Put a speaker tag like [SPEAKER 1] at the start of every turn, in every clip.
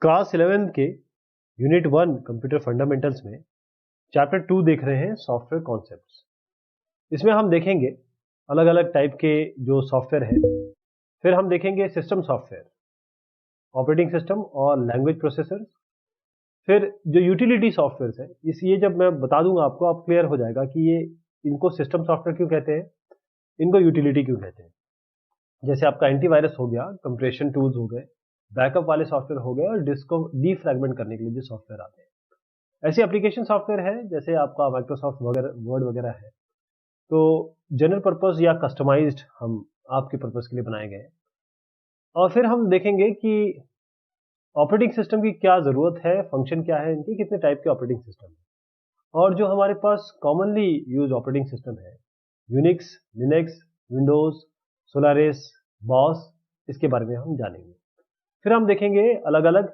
[SPEAKER 1] Class 11 के unit 1 computer fundamentals में chapter 2 देख रहे हैं सॉफ्टवेयर कॉन्सेप्ट्स। इसमें हम देखेंगे अलग अलग टाइप के जो सॉफ्टवेयर है, फिर हम देखेंगे सिस्टम सॉफ्टवेयर, ऑपरेटिंग सिस्टम और लैंग्वेज प्रोसेसर, फिर जो यूटिलिटी सॉफ्टवेयर है ये जब मैं बता दूंगा आपको, आप क्लियर हो जाएगा कि ये इनको सिस्टम सॉफ्टवेयर क्यों कहते हैं, इनको यूटिलिटी क्यों कहते हैं। जैसे आपका एंटीवायरस हो गया, कंप्रेशन टूल्स हो गए, बैकअप वाले सॉफ्टवेयर हो गए और डिस्क को डीफ्रैगमेंट करने के लिए जो सॉफ्टवेयर आते हैं। ऐसे एप्लीकेशन सॉफ्टवेयर है जैसे आपका माइक्रोसॉफ्ट वगैरह, वर्ड वगैरह है, तो जनरल पर्पस या कस्टमाइज्ड हम आपके पर्पस के लिए बनाए गए हैं। और फिर हम देखेंगे कि ऑपरेटिंग सिस्टम की क्या ज़रूरत है, फंक्शन क्या है इनके, कितने टाइप के ऑपरेटिंग सिस्टम है, और जो हमारे पास कॉमनली यूज ऑपरेटिंग सिस्टम है, Unix, Linux, Windows, Solaris, boss, इसके बारे में हम जानेंगे। फिर हम देखेंगे अलग अलग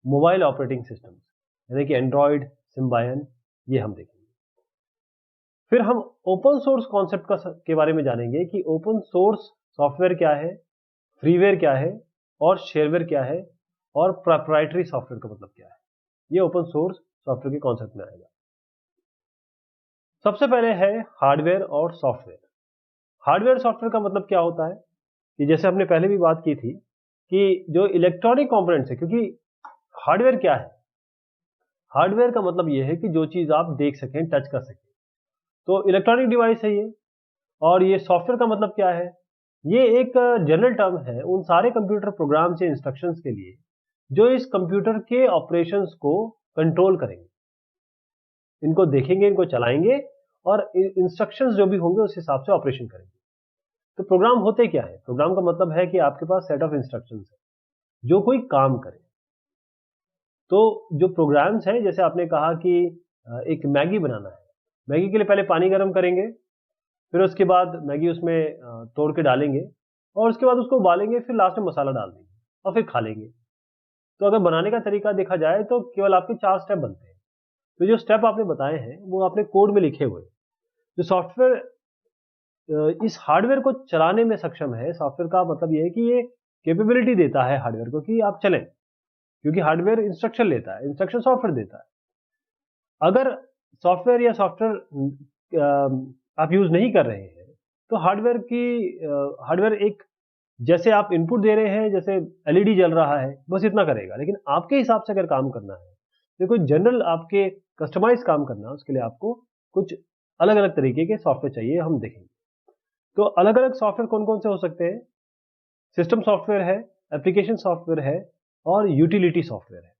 [SPEAKER 1] मोबाइल ऑपरेटिंग सिस्टम, यानी कि एंड्रॉयड, सिम्बायन, ये हम देखेंगे। फिर हम ओपन सोर्स कॉन्सेप्ट के बारे में जानेंगे कि ओपन सोर्स सॉफ्टवेयर क्या है, फ्रीवेयर क्या है और शेयरवेयर क्या है, और प्रोप्राइटरी सॉफ्टवेयर का मतलब क्या है। ये ओपन सोर्स सॉफ्टवेयर के कॉन्सेप्ट में आएगा। सबसे पहले है हार्डवेयर और सॉफ्टवेयर। हार्डवेयर सॉफ्टवेयर का मतलब क्या होता है कि जैसे हमने पहले भी बात की थी कि जो इलेक्ट्रॉनिक कंपोनेंट्स है, क्योंकि हार्डवेयर क्या है, हार्डवेयर का मतलब ये है कि जो चीज आप देख सकें, टच कर सकें, तो इलेक्ट्रॉनिक डिवाइस है ये। और ये सॉफ्टवेयर का मतलब क्या है, ये एक जनरल टर्म है उन सारे कंप्यूटर प्रोग्राम्स या इंस्ट्रक्शंस के लिए जो इस कंप्यूटर के ऑपरेशंस को कंट्रोल करेंगे। इनको देखेंगे, इनको चलाएंगे और इंस्ट्रक्शंस जो भी होंगे उस हिसाब से ऑपरेशन करेंगे। तो प्रोग्राम होते क्या है, प्रोग्राम का मतलब है कि आपके पास सेट ऑफ इंस्ट्रक्शंस है जो कोई काम करे। तो जो प्रोग्राम्स हैं, जैसे आपने कहा कि एक मैगी बनाना है, मैगी के लिए पहले पानी गर्म करेंगे, फिर उसके बाद मैगी उसमें तोड़ के डालेंगे और उसके बाद उसको उबालेंगे, फिर लास्ट में मसाला डाल देंगे और फिर खा लेंगे। तो अगर बनाने का तरीका देखा जाए तो केवल आपके 4 स्टेप बनते हैं। तो जो स्टेप आपने बताए हैं वो आपने कोड में लिखे हुए हैं। जो सॉफ्टवेयर इस हार्डवेयर को चलाने में सक्षम है, सॉफ्टवेयर का मतलब ये है कि ये कैपेबिलिटी देता है हार्डवेयर को कि आप चलें, क्योंकि हार्डवेयर इंस्ट्रक्शन लेता है, इंस्ट्रक्शन सॉफ्टवेयर देता है। अगर सॉफ्टवेयर या सॉफ्टवेयर आप यूज नहीं कर रहे हैं तो हार्डवेयर एक, जैसे आप इनपुट दे रहे हैं, जैसे एलईडी जल रहा है, बस इतना करेगा। लेकिन आपके हिसाब से अगर काम करना है, तो कोई जनरल आपके कस्टमाइज काम करना है, उसके लिए आपको कुछ अलग अलग तरीके के सॉफ्टवेयर चाहिए, हम देखेंगे। तो अलग अलग सॉफ्टवेयर कौन कौन से हो सकते हैं, सिस्टम सॉफ्टवेयर है, एप्लीकेशन सॉफ्टवेयर है और यूटिलिटी सॉफ्टवेयर है।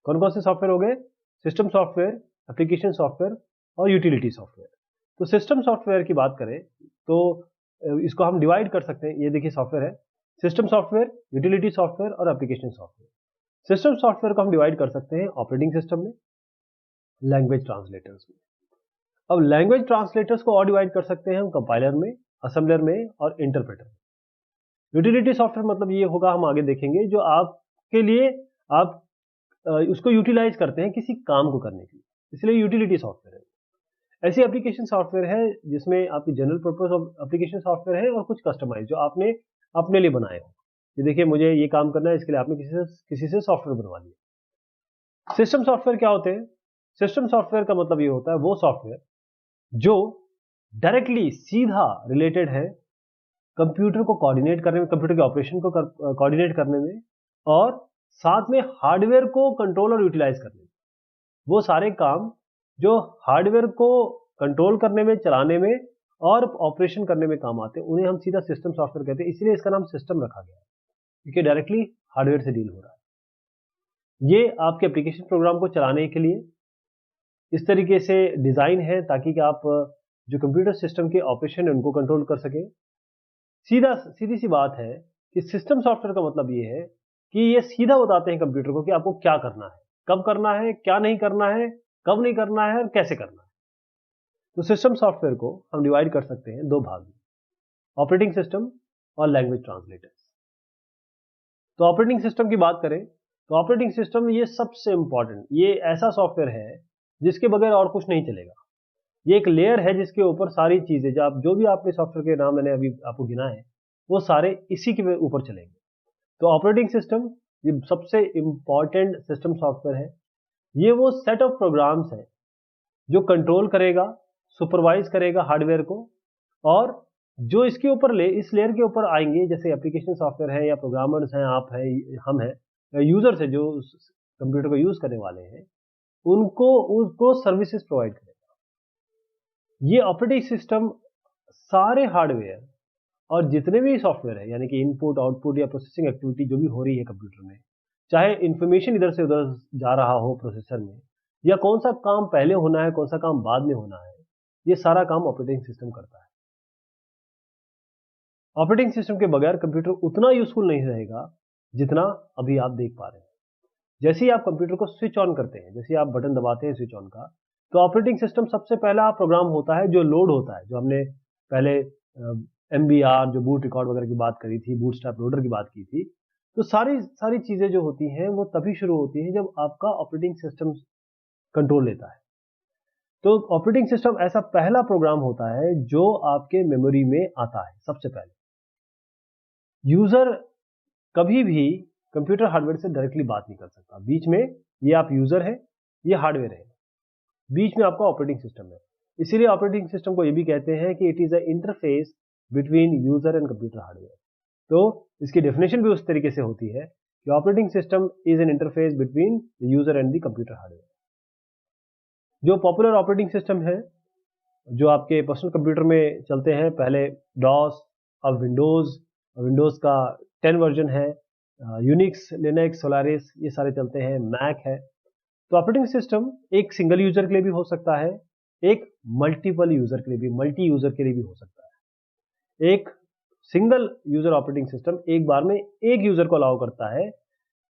[SPEAKER 1] कौन कौन से सॉफ्टवेयर हो गए, सिस्टम सॉफ्टवेयर, एप्लीकेशन सॉफ्टवेयर और यूटिलिटी सॉफ्टवेयर। तो सिस्टम सॉफ्टवेयर की बात करें तो इसको हम डिवाइड कर सकते हैं। ये देखिए सॉफ्टवेयर है, सिस्टम सॉफ्टवेयर, यूटिलिटी सॉफ्टवेयर और एप्लीकेशन सॉफ्टवेयर। सिस्टम सॉफ्टवेयर को हम डिवाइड कर सकते हैं ऑपरेटिंग सिस्टम में, लैंग्वेज ट्रांसलेटर्स में। अब लैंग्वेज ट्रांसलेटर्स को और डिवाइड कर सकते हैं हम कंपाइलर में, असेंबलर में और इंटरप्रेटर में। यूटिलिटी सॉफ्टवेयर मतलब ये होगा, हम आगे देखेंगे, जो आपके लिए आप उसको यूटिलाइज करते हैं किसी काम को करने के लिए, इसलिए यूटिलिटी सॉफ्टवेयर है। ऐसी एप्लीकेशन सॉफ्टवेयर है जिसमें आपकी जनरल पर्पस एप्लीकेशन सॉफ्टवेयर है और कुछ कस्टमाइज जो आपने अपने लिए बनाए हो। ये देखिए, मुझे ये काम करना है, इसके लिए आपने किसी से सॉफ्टवेयर बनवा लिया। सिस्टम सॉफ्टवेयर क्या होते हैं, सिस्टम सॉफ्टवेयर का मतलब ये होता है वो सॉफ्टवेयर जो डायरेक्टली सीधा रिलेटेड है कंप्यूटर को कोऑर्डिनेट करने में, कंप्यूटर के ऑपरेशन को कोऑर्डिनेट करने में, और साथ में हार्डवेयर को कंट्रोल और यूटिलाइज करने में। वो सारे काम जो हार्डवेयर को कंट्रोल करने में, चलाने में और ऑपरेशन करने में काम आते हैं, उन्हें हम सीधा सिस्टम सॉफ्टवेयर कहते हैं। इसलिए इसका नाम सिस्टम रखा गया है, क्योंकि डायरेक्टली हार्डवेयर से डील हो रहा है। ये आपके एप्लीकेशन प्रोग्राम को चलाने के लिए इस तरीके से डिजाइन है ताकि कि आप जो कंप्यूटर सिस्टम के ऑपरेशन है उनको कंट्रोल कर सकें। सीधी सी बात है कि सिस्टम सॉफ्टवेयर का मतलब ये है कि ये सीधा बताते हैं कंप्यूटर को कि आपको क्या करना है, कब करना है, क्या नहीं करना है, कब नहीं करना है और कैसे करना है। तो सिस्टम सॉफ्टवेयर को हम डिवाइड कर सकते हैं दो भाग में, ऑपरेटिंग सिस्टम और लैंग्वेज ट्रांसलेटर्स। तो ऑपरेटिंग सिस्टम की बात करें तो ऑपरेटिंग सिस्टम ये सबसे इंपॉर्टेंट, ये ऐसा सॉफ्टवेयर है जिसके बगैर और कुछ नहीं चलेगा। ये एक लेयर है जिसके ऊपर सारी चीजें, जो भी आपने सॉफ्टवेयर के नाम मैंने अभी आपको गिना है, वो सारे इसी के ऊपर चलेंगे। तो ऑपरेटिंग सिस्टम ये सबसे इम्पॉर्टेंट सिस्टम सॉफ्टवेयर है। ये वो सेट ऑफ प्रोग्राम्स है जो कंट्रोल करेगा, सुपरवाइज करेगा हार्डवेयर को, और जो इसके ऊपर इस लेयर के ऊपर आएंगे, जैसे एप्लीकेशन सॉफ्टवेयर है या प्रोग्रामर्स हैं, आप हैं, हम हैं, यूजर्स है जो कंप्यूटर को यूज करने वाले हैं, उनको सर्विसेज प्रोवाइड करेगा। ये ऑपरेटिंग सिस्टम सारे हार्डवेयर और जितने भी सॉफ्टवेयर है, यानी कि इनपुट आउटपुट या प्रोसेसिंग एक्टिविटी जो भी हो रही है कंप्यूटर में, चाहे इंफॉर्मेशन इधर से उधर जा रहा हो प्रोसेसर में, या कौन सा काम पहले होना है कौन सा काम बाद में होना है, ये सारा काम ऑपरेटिंग सिस्टम करता है। ऑपरेटिंग सिस्टम के बगैर कंप्यूटर उतना यूजफुल नहीं रहेगा जितना अभी आप देख पा रहे हैं। जैसे ही आप कंप्यूटर को स्विच ऑन करते हैं, जैसे आप बटन दबाते हैं स्विच ऑन का, तो ऑपरेटिंग सिस्टम सबसे पहला प्रोग्राम होता है जो लोड होता है, जो हमने पहले MBR जो बूट रिकॉर्ड वगैरह की बात करी थी, बूटस्ट्रैप लोडर की बात की थी, तो सारी चीजें जो होती हैं वो तभी शुरू होती हैं जब आपका ऑपरेटिंग सिस्टम कंट्रोल लेता है। तो ऑपरेटिंग सिस्टम ऐसा पहला प्रोग्राम होता है जो आपके मेमोरी में आता है सबसे पहले। यूजर कभी भी कंप्यूटर हार्डवेयर से डायरेक्टली बात नहीं कर सकता। बीच में ये आप यूजर है, ये हार्डवेयर है, बीच में आपका ऑपरेटिंग सिस्टम है। इसीलिए ऑपरेटिंग सिस्टम को ये भी कहते हैं कि it is a interface between user and computer hardware. तो इसकी डेफिनेशन भी उस तरीके से होती है कि operating system is an interface between the user and the computer hardware. जो पॉपुलर ऑपरेटिंग सिस्टम है जो आपके पर्सनल कंप्यूटर में चलते हैं, पहले डॉस, अब विंडोज का 10 वर्जन है, यूनिक्स, लिनक्स, सोलारिस, ये सारे चलते हैं, मैक है। तो ऑपरेटिंग सिस्टम एक सिंगल यूजर के लिए भी हो सकता है, एक मल्टीपल यूजर के लिए भी, मल्टी यूजर के लिए भी हो सकता है। एक सिंगल यूजर ऑपरेटिंग सिस्टम एक बार में एक यूजर को अलाउ करता है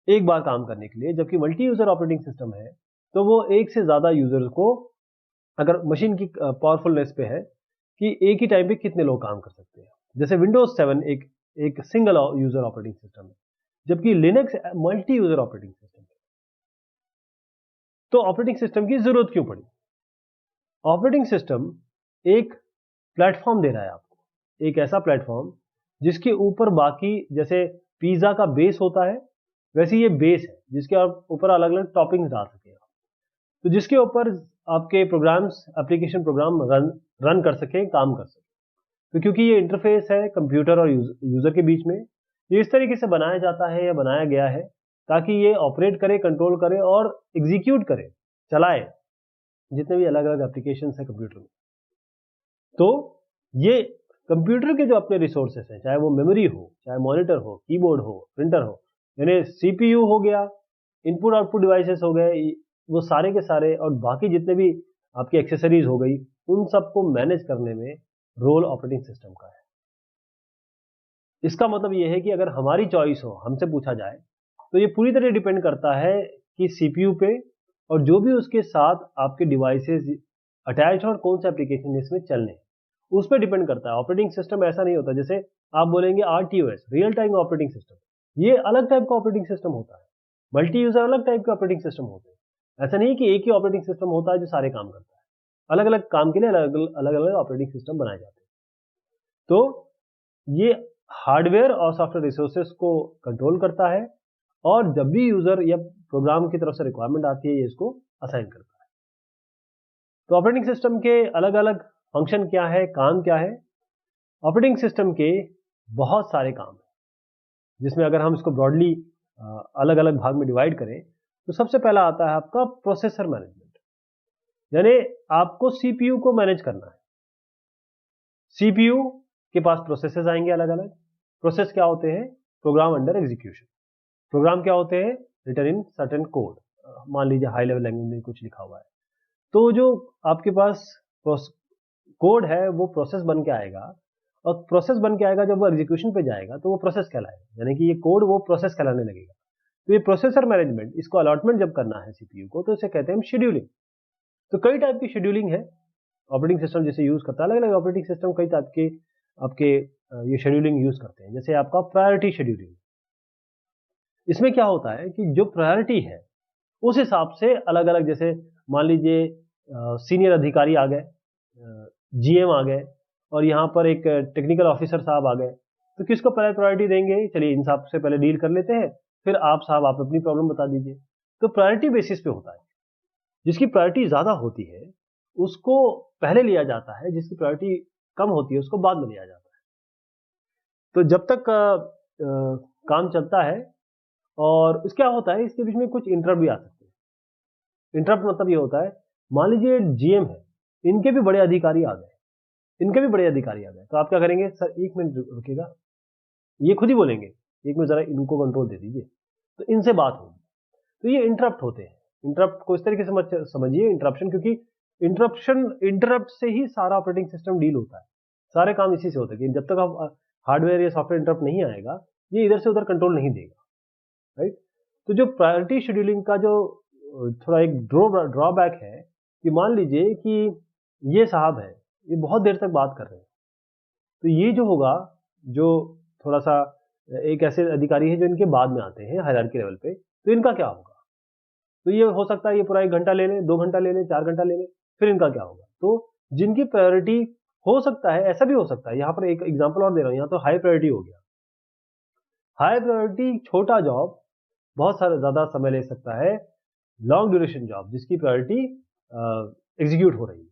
[SPEAKER 1] एक बार काम करने के लिए, जबकि मल्टी यूजर ऑपरेटिंग सिस्टम है तो वो एक से ज्यादा यूजर्स को, अगर मशीन की पावरफुलनेस पे है कि एक ही टाइम पे कितने लोग काम कर सकते हैं। जैसे विंडोज 7 एक सिंगल यूजर ऑपरेटिंग सिस्टम है, जबकि Linux multi user operating system है। तो ऑपरेटिंग सिस्टम की जरूरत क्यों पड़ी? ऑपरेटिंग सिस्टम एक प्लेटफॉर्म दे रहा है आपको, एक ऐसा प्लेटफॉर्म जिसके ऊपर बाकी, जैसे पिज्जा का बेस होता है वैसे ये बेस है जिसके ऊपर अलग अलग टॉपिंग्स डाल सके, तो जिसके ऊपर आपके प्रोग्राम्स, एप्लीकेशन प्रोग्राम रन कर सके, काम कर सके। तो क्योंकि ये इंटरफेस है कंप्यूटर और यूजर के बीच में, ये इस तरीके से बनाया जाता है या बनाया गया है ताकि ये ऑपरेट करे, कंट्रोल करे और एग्जीक्यूट करे, चलाए जितने भी अलग अलग एप्लीकेशन है कंप्यूटर में। तो ये कंप्यूटर के जो अपने रिसोर्सेस हैं, चाहे वो मेमोरी हो, चाहे मॉनिटर हो, कीबोर्ड हो, प्रिंटर हो, यानी CPU हो गया, इनपुट आउटपुट डिवाइसेस हो गए, वो सारे के सारे, और बाकी जितने भी आपकी एक्सेसरीज हो गई, उन सबको मैनेज करने में रोल ऑपरेटिंग सिस्टम का है। इसका मतलब ये है कि अगर हमारी चॉइस हो, हमसे पूछा जाए, तो ये पूरी तरह डिपेंड करता है कि CPU पे और जो भी उसके साथ आपके डिवाइसेस अटैच और कौन सा एप्लीकेशन इसमें चलने, उस पर डिपेंड करता है। ऑपरेटिंग सिस्टम ऐसा नहीं होता, जैसे आप बोलेंगे RTOS, real time operating system, ये अलग टाइप का ऑपरेटिंग सिस्टम होता है। मल्टी यूजर अलग टाइप के ऑपरेटिंग सिस्टम होते हैं। ऐसा नहीं कि एक ही ऑपरेटिंग सिस्टम होता है जो सारे काम करता है, अलग अलग काम के लिए अलग अलग ऑपरेटिंग सिस्टम बनाए जाते हैं। तो ये हार्डवेयर और सॉफ्टवेयर रिसोर्सेस को कंट्रोल करता है, और जब भी यूजर या प्रोग्राम की तरफ से रिक्वायरमेंट आती है ये इसको असाइन करता है। तो ऑपरेटिंग सिस्टम के अलग अलग फंक्शन क्या है, काम क्या है? ऑपरेटिंग सिस्टम के बहुत सारे काम हैं, जिसमें अगर हम इसको ब्रॉडली अलग अलग भाग में डिवाइड करें तो सबसे पहला आता है आपका प्रोसेसर मैनेजमेंट, यानी आपको CPU को मैनेज करना है। CPU के पास प्रोसेसेस आएंगे अलग अलग। प्रोसेस क्या होते हैं? Programme under execution. प्रोग्राम क्या होते हैं? Written in certain code. मान लीजिए हाई लेवल लैंग्वेज में कुछ लिखा हुआ है, तो जो आपके पास कोड है वो प्रोसेस बन के आएगा, और प्रोसेस बन के आएगा जब वो एग्जीक्यूशन पे जाएगा तो वो प्रोसेस कहलाएगा, यानी कि ये कोड वो प्रोसेस कहलाने लगेगा। तो ये प्रोसेसर मैनेजमेंट, इसको अलॉटमेंट जब करना है CPU को, तो इसे कहते हैं शेड्यूलिंग। तो कई टाइप की शेड्यूलिंग है ऑपरेटिंग सिस्टम जिसे यूज करता है। अलग अलग ऑपरेटिंग सिस्टम कई टाइप के आपके ये शेड्यूलिंग यूज करते हैं। जैसे आपका प्रायोरिटी शेड्यूलिंग, इसमें क्या होता है कि जो प्रायोरिटी है उस हिसाब से अलग अलग, जैसे मान लीजिए सीनियर अधिकारी आ गए, GM आ गए, और यहाँ पर एक टेक्निकल ऑफिसर साहब आ गए, तो किसको पहले प्रायोरिटी देंगे? चलिए इन सब से पहले डील कर लेते हैं, फिर आप साहब आप अपनी प्रॉब्लम बता दीजिए। तो प्रायोरिटी बेसिस पे होता है, जिसकी प्रायोरिटी ज़्यादा होती है उसको पहले लिया जाता है, जिसकी प्रायोरिटी कम होती है उसको बाद में लिया जाता है। तो जब तक काम चलता है और क्या होता है इसके बीच में कुछ इंटरप्ट भी आ सकते हैं। इंटरप्ट मतलब ये होता है, मान लीजिए जीएम है, इनके भी बड़े अधिकारी आ गए, तो आप क्या करेंगे, सर 1 मिनट रुकिएगा, ये खुद ही बोलेंगे, 1 मिनट जरा इनको कंट्रोल दे दीजिए, तो इनसे बात होगी। तो ये इंटरप्ट होते हैं। इंटरप्ट को इस तरीके से समझिए इंटरप्शन, क्योंकि इंटरप्ट से ही सारा ऑपरेटिंग सिस्टम डील होता है, सारे काम इसी से होते हैं। जब तक आप हार्डवेयर या सॉफ्टवेयर इंटरप्ट नहीं आएगा, ये इधर से उधर कंट्रोल नहीं देगा, राइट। तो जो प्रायोरिटी शेड्यूलिंग का जो थोड़ा एक ड्रॉबैक है कि मान लीजिए कि ये साहब है, ये बहुत देर तक बात कर रहे हैं, तो ये जो होगा, जो थोड़ा सा एक ऐसे अधिकारी है जो इनके बाद में आते हैं हायरार्की लेवल पे, तो इनका क्या होगा। तो ये हो सकता है ये पूरा 1 घंटा ले लें, 2 घंटा ले लें, 4 घंटा ले लें, फिर इनका क्या होगा। तो जिनकी प्रायोरिटी, हो सकता है ऐसा भी हो सकता है, यहाँ पर एक एग्जांपल और दे रहा हूँ, यहाँ तो हाई प्रायोरिटी हो गया। हाई प्रायोरिटी छोटा जॉब बहुत सारा ज़्यादा समय ले सकता है, लॉन्ग ड्यूरेशन जॉब जिसकी प्रायोरिटी एग्जीक्यूट हो रही है।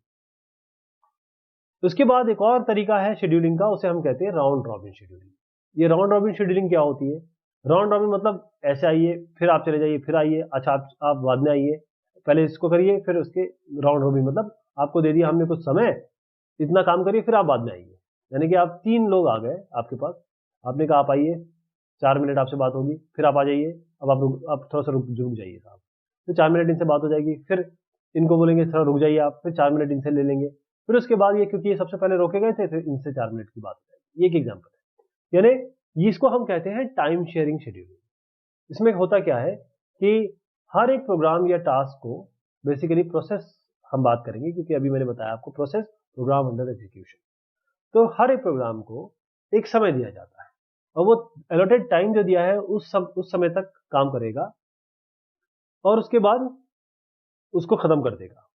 [SPEAKER 1] उसके बाद एक और तरीका है शेड्यूलिंग का, उसे हम कहते हैं राउंड रॉबिन शेड्यूलिंग। ये राउंड रॉबिन शेड्यूलिंग क्या होती है, राउंड रॉबिन मतलब ऐसे आइए, फिर आप चले जाइए, फिर आइए, अच्छा आप बाद में आइए, पहले इसको करिए, फिर उसके राउंड रॉबिन मतलब आपको दे दिया हमने कुछ समय, इतना काम करिए, फिर आप बाद में आइए। यानी कि आप 3 लोग आ गए आपके पास, आपने कहा आप आइए, 4 मिनट आपसे बात होगी, फिर आप आ जाइए, अब आप थोड़ा सा रुक जाइए साहब, फिर 4 मिनट इनसे बात हो जाएगी, फिर इनको बोलेंगे थोड़ा रुक जाइए आप, फिर 4 मिनट इनसे ले लेंगे, फिर उसके बाद ये, क्योंकि ये सबसे पहले रोके गए थे, फिर इनसे 4 मिनट की बात हो जाएगी। ये एक एग्जाम्पल है, यानी इसको हम कहते हैं टाइम शेयरिंग शेड्यूलिंग। इसमें होता क्या है कि हर एक प्रोग्राम या टास्क को बेसिकली प्रोसेस हम बात करेंगे, क्योंकि अभी मैंने बताया आपको प्रोसेस, प्रोग्राम अंडर एग्जीक्यूशन। तो हर एक प्रोग्राम को एक समय दिया जाता है और वो अलॉटेड टाइम जो दिया है उस समय तक काम करेगा और उसके बाद उसको खत्म कर देगा।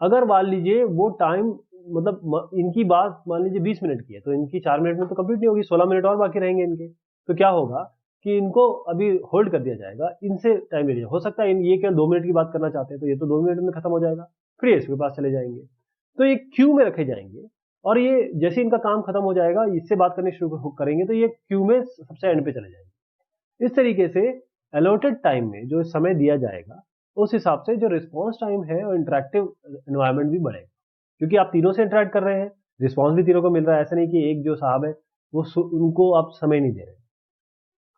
[SPEAKER 1] अगर मान लीजिए वो टाइम मतलब इनकी बात मान लीजिए 20 मिनट की है, तो इनकी 4 मिनट में तो कंप्लीट नहीं होगी, 16 मिनट और बाकी रहेंगे इनके। तो क्या होगा कि इनको अभी होल्ड कर दिया जाएगा, इनसे टाइम ले लिया। हो सकता है ये केवल 2 मिनट की बात करना चाहते हैं, तो ये तो 2 मिनट में खत्म हो जाएगा, फिर ये इसके पास चले जाएंगे। तो ये क्यू में रखे जाएंगे और ये जैसे इनका काम खत्म हो जाएगा, इससे बात करनी शुरू करेंगे, तो ये क्यू में सबसे एंड पे चले जाएंगे। इस तरीके से अलॉटेड टाइम में जो समय दिया जाएगा, उस हिसाब से जो रिस्पॉन्स टाइम है और इंटरेक्टिव एनवायरनमेंट भी बढ़ेगा, क्योंकि आप तीनों से इंटरेक्ट कर रहे हैं, रिस्पॉन्स भी तीनों को मिल रहा है। ऐसा नहीं कि एक जो साहब है वो उनको आप समय नहीं दे रहे।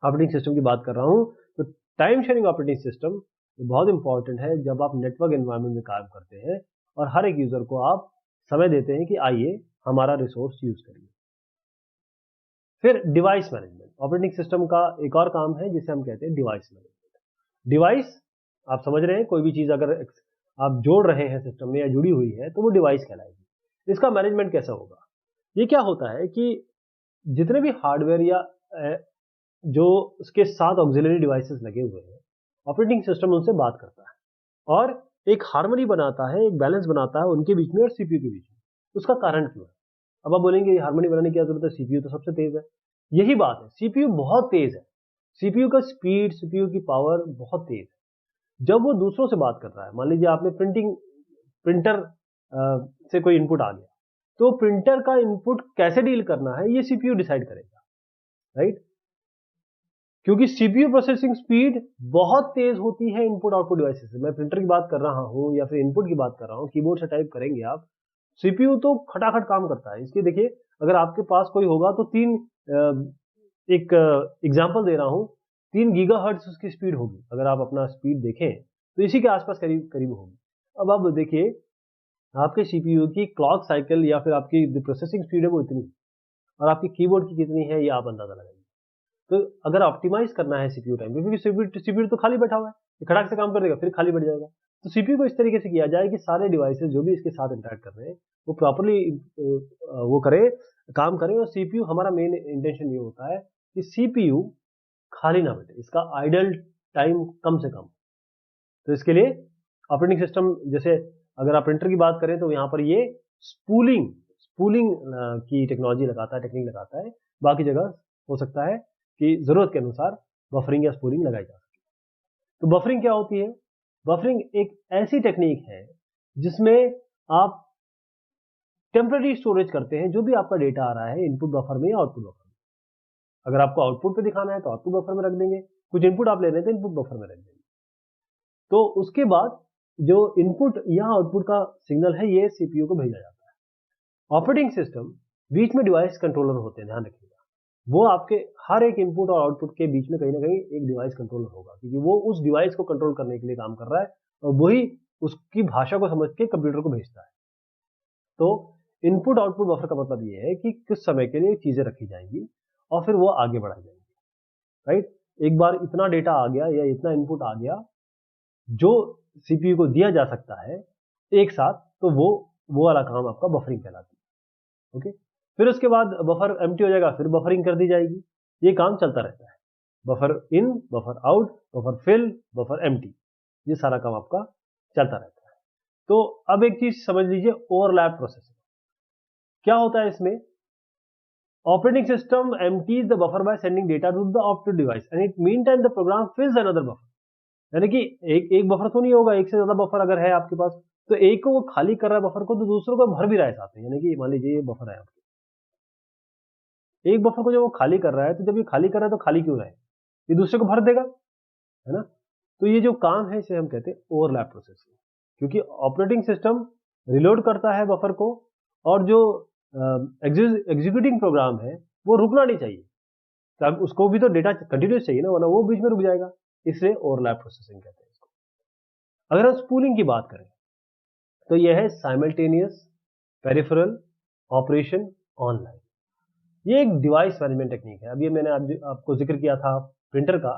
[SPEAKER 1] ऑपरेटिंग सिस्टम की बात कर रहा हूं, तो टाइम शेयरिंग ऑपरेटिंग सिस्टम बहुत इंपॉर्टेंट है जब आप नेटवर्क एनवायरनमेंट में काम करते हैं और हर एक यूजर को आप समय देते हैं कि आइए हमारा रिसोर्स यूज करिए। फिर डिवाइस मैनेजमेंट, ऑपरेटिंग सिस्टम का एक और काम है जिसे हम कहते हैं डिवाइस मैनेजमेंट। डिवाइस आप समझ रहे हैं, कोई भी चीज अगर आप जोड़ रहे हैं सिस्टम में या जुड़ी हुई है तो वो डिवाइस कहलाएगी। इसका मैनेजमेंट कैसा होगा, ये क्या होता है कि जितने भी हार्डवेयर या जो उसके साथ ऑक्सिलरी डिवाइसेस लगे हुए हैं, ऑपरेटिंग सिस्टम उनसे बात करता है और एक हार्मनी बनाता है, एक बैलेंस बनाता है उनके बीच में और सीपीयू के बीच में। उसका कारण क्यों है? अब आप बोलेंगे हार्मनी बनाने की क्या जरूरत है, सीपीयू तो सबसे तेज है। यही बात है, सीपीयू बहुत तेज है, सीपीयू का स्पीड, सीपीयू की पावर बहुत तेज है। जब वो दूसरों से बात कर रहा है, मान लीजिए आपने प्रिंटर से कोई इनपुट आ गया, तो प्रिंटर का इनपुट कैसे डील करना है ये सीपीयू डिसाइड करेगा, राइट। क्योंकि सीपीयू प्रोसेसिंग स्पीड बहुत तेज होती है इनपुट आउटपुट डिवाइसेस से। मैं प्रिंटर की बात कर रहा हूं या फिर इनपुट की बात कर रहा हूं, कीबोर्ड से टाइप करेंगे आप, सीपीयू तो खटाखट काम करता है। इसके देखिए, अगर आपके पास कोई होगा तो एक एग्जांपल दे रहा हूं, 3 गीगाहर्ट्ज उसकी स्पीड होगी। अगर आप अपना स्पीड देखें तो इसी के आसपास करीब करीब होगी। अब आप देखिए आपके सीपीयू की क्लॉक साइकिल या फिर आपकी जो प्रोसेसिंग स्पीड है वो इतनी, और आपकी कीबोर्ड की कितनी है ये आप अंदाजा लगाइए। तो अगर ऑप्टिमाइज करना है सीपीयू टाइम, क्योंकि सीपीयू तो खाली बैठा हुआ है, ये खड़ाक से काम कर देगा फिर खाली बैठ जाएगा। तो सीपीयू को इस तरीके से किया जाए कि सारे डिवाइसेस जो भी इसके साथ इंटरेक्ट कर रहे हैं वो प्रॉपरली वो करे, काम करें। और सीपीयू, हमारा मेन इंटेंशन ये होता है कि सीपीयू खाली ना बैठे, इसका आइडल टाइम कम से कम। तो इसके लिए ऑपरेटिंग सिस्टम, जैसे अगर आप प्रिंटर की बात करें तो यहाँ पर ये स्पूलिंग की टेक्नोलॉजी लगाता है, टेक्निक लगाता है। बाकी जगह हो सकता है कि जरूरत के अनुसार बफरिंग या स्पूलिंग लगाई जा सके। तो बफरिंग क्या होती है? बफरिंग एक ऐसी टेक्निक है जिसमें आप टेम्पररी स्टोरेज करते हैं जो भी आपका डेटा आ रहा है इनपुट बफर में या आउटपुट बफर में। अगर आपको आउटपुट पे दिखाना है तो आउटपुट बफर में रख देंगे, कुछ इनपुट आप ले रहे हैं तो इनपुट बफर में रख देंगे। तो उसके बाद जो इनपुट या आउटपुट का सिग्नल है ये सीपीयू को भेजा जाता है। ऑपरेटिंग सिस्टम बीच में डिवाइस कंट्रोलर होते हैं, ध्यान रखिएगा। वो आपके हर एक इनपुट और आउटपुट के बीच में कहीं ना कहीं एक डिवाइस कंट्रोलर होगा, क्योंकि वो उस डिवाइस को कंट्रोल करने के लिए काम कर रहा है और वही उसकी भाषा को समझ के कंप्यूटर को भेजता है। तो इनपुट आउटपुट बफर का मतलब ये है कि कुछ समय के लिए चीजें रखी जाएंगी और फिर वो आगे बढ़ाई जाएंगी, राइट। एक बार इतना डेटा आ गया या इतना इनपुट आ गया जो सीपीयू को दिया जा सकता है एक साथ, तो वो वाला काम आपका बफरिंग कहलाती है। ओके, फिर उसके बाद बफर एम्प्टी हो जाएगा, फिर बफरिंग कर दी जाएगी। ये काम चलता रहता है, buffer in, buffer out, buffer fill, buffer empty, ये सारा काम आपका चलता रहता है। तो अब एक चीज समझ लीजिए, ओवरलैप प्रोसेसिंग क्या होता है इसमें। Operating system empties the buffer by sending data to the output device and it meantime the program fills another buffer। यानी कि एक बफर तो नहीं होगा, एक से ज्यादा बफर अगर है आपके पास तो एक को वो खाली कर रहा है बफर को, तो दूसरों को भर भी रहा है साथ में। यानी कि मान लीजिए ये बफर है आपके, एक बफर को जब वो खाली कर रहा है तो जब ये खाली कर रहा है तो खाली क्यों रहे, ये दूसरे को भर देगा, है ना। तो ये जो काम है इसे हम कहते हैं ओवरलैप प्रोसेसिंग, क्योंकि ऑपरेटिंग सिस्टम रिलोड करता है बफर को और जो एग्जीक्यूटिंग प्रोग्राम है वो रुकना नहीं चाहिए, तब उसको भी तो डेटा कंटिन्यूस चाहिए ना, वरना वो बीच में रुक जाएगा। इसलिए ओवरलैप प्रोसेसिंग कहते हैं इसको। अगर हम स्पूलिंग की बात करें तो यह है साइमल्टेनियस पेरिफेरल ऑपरेशन ऑनलाइन। ये एक डिवाइस मैनेजमेंट टेक्निक है। अभी मैंने आपको जिक्र किया था प्रिंटर का,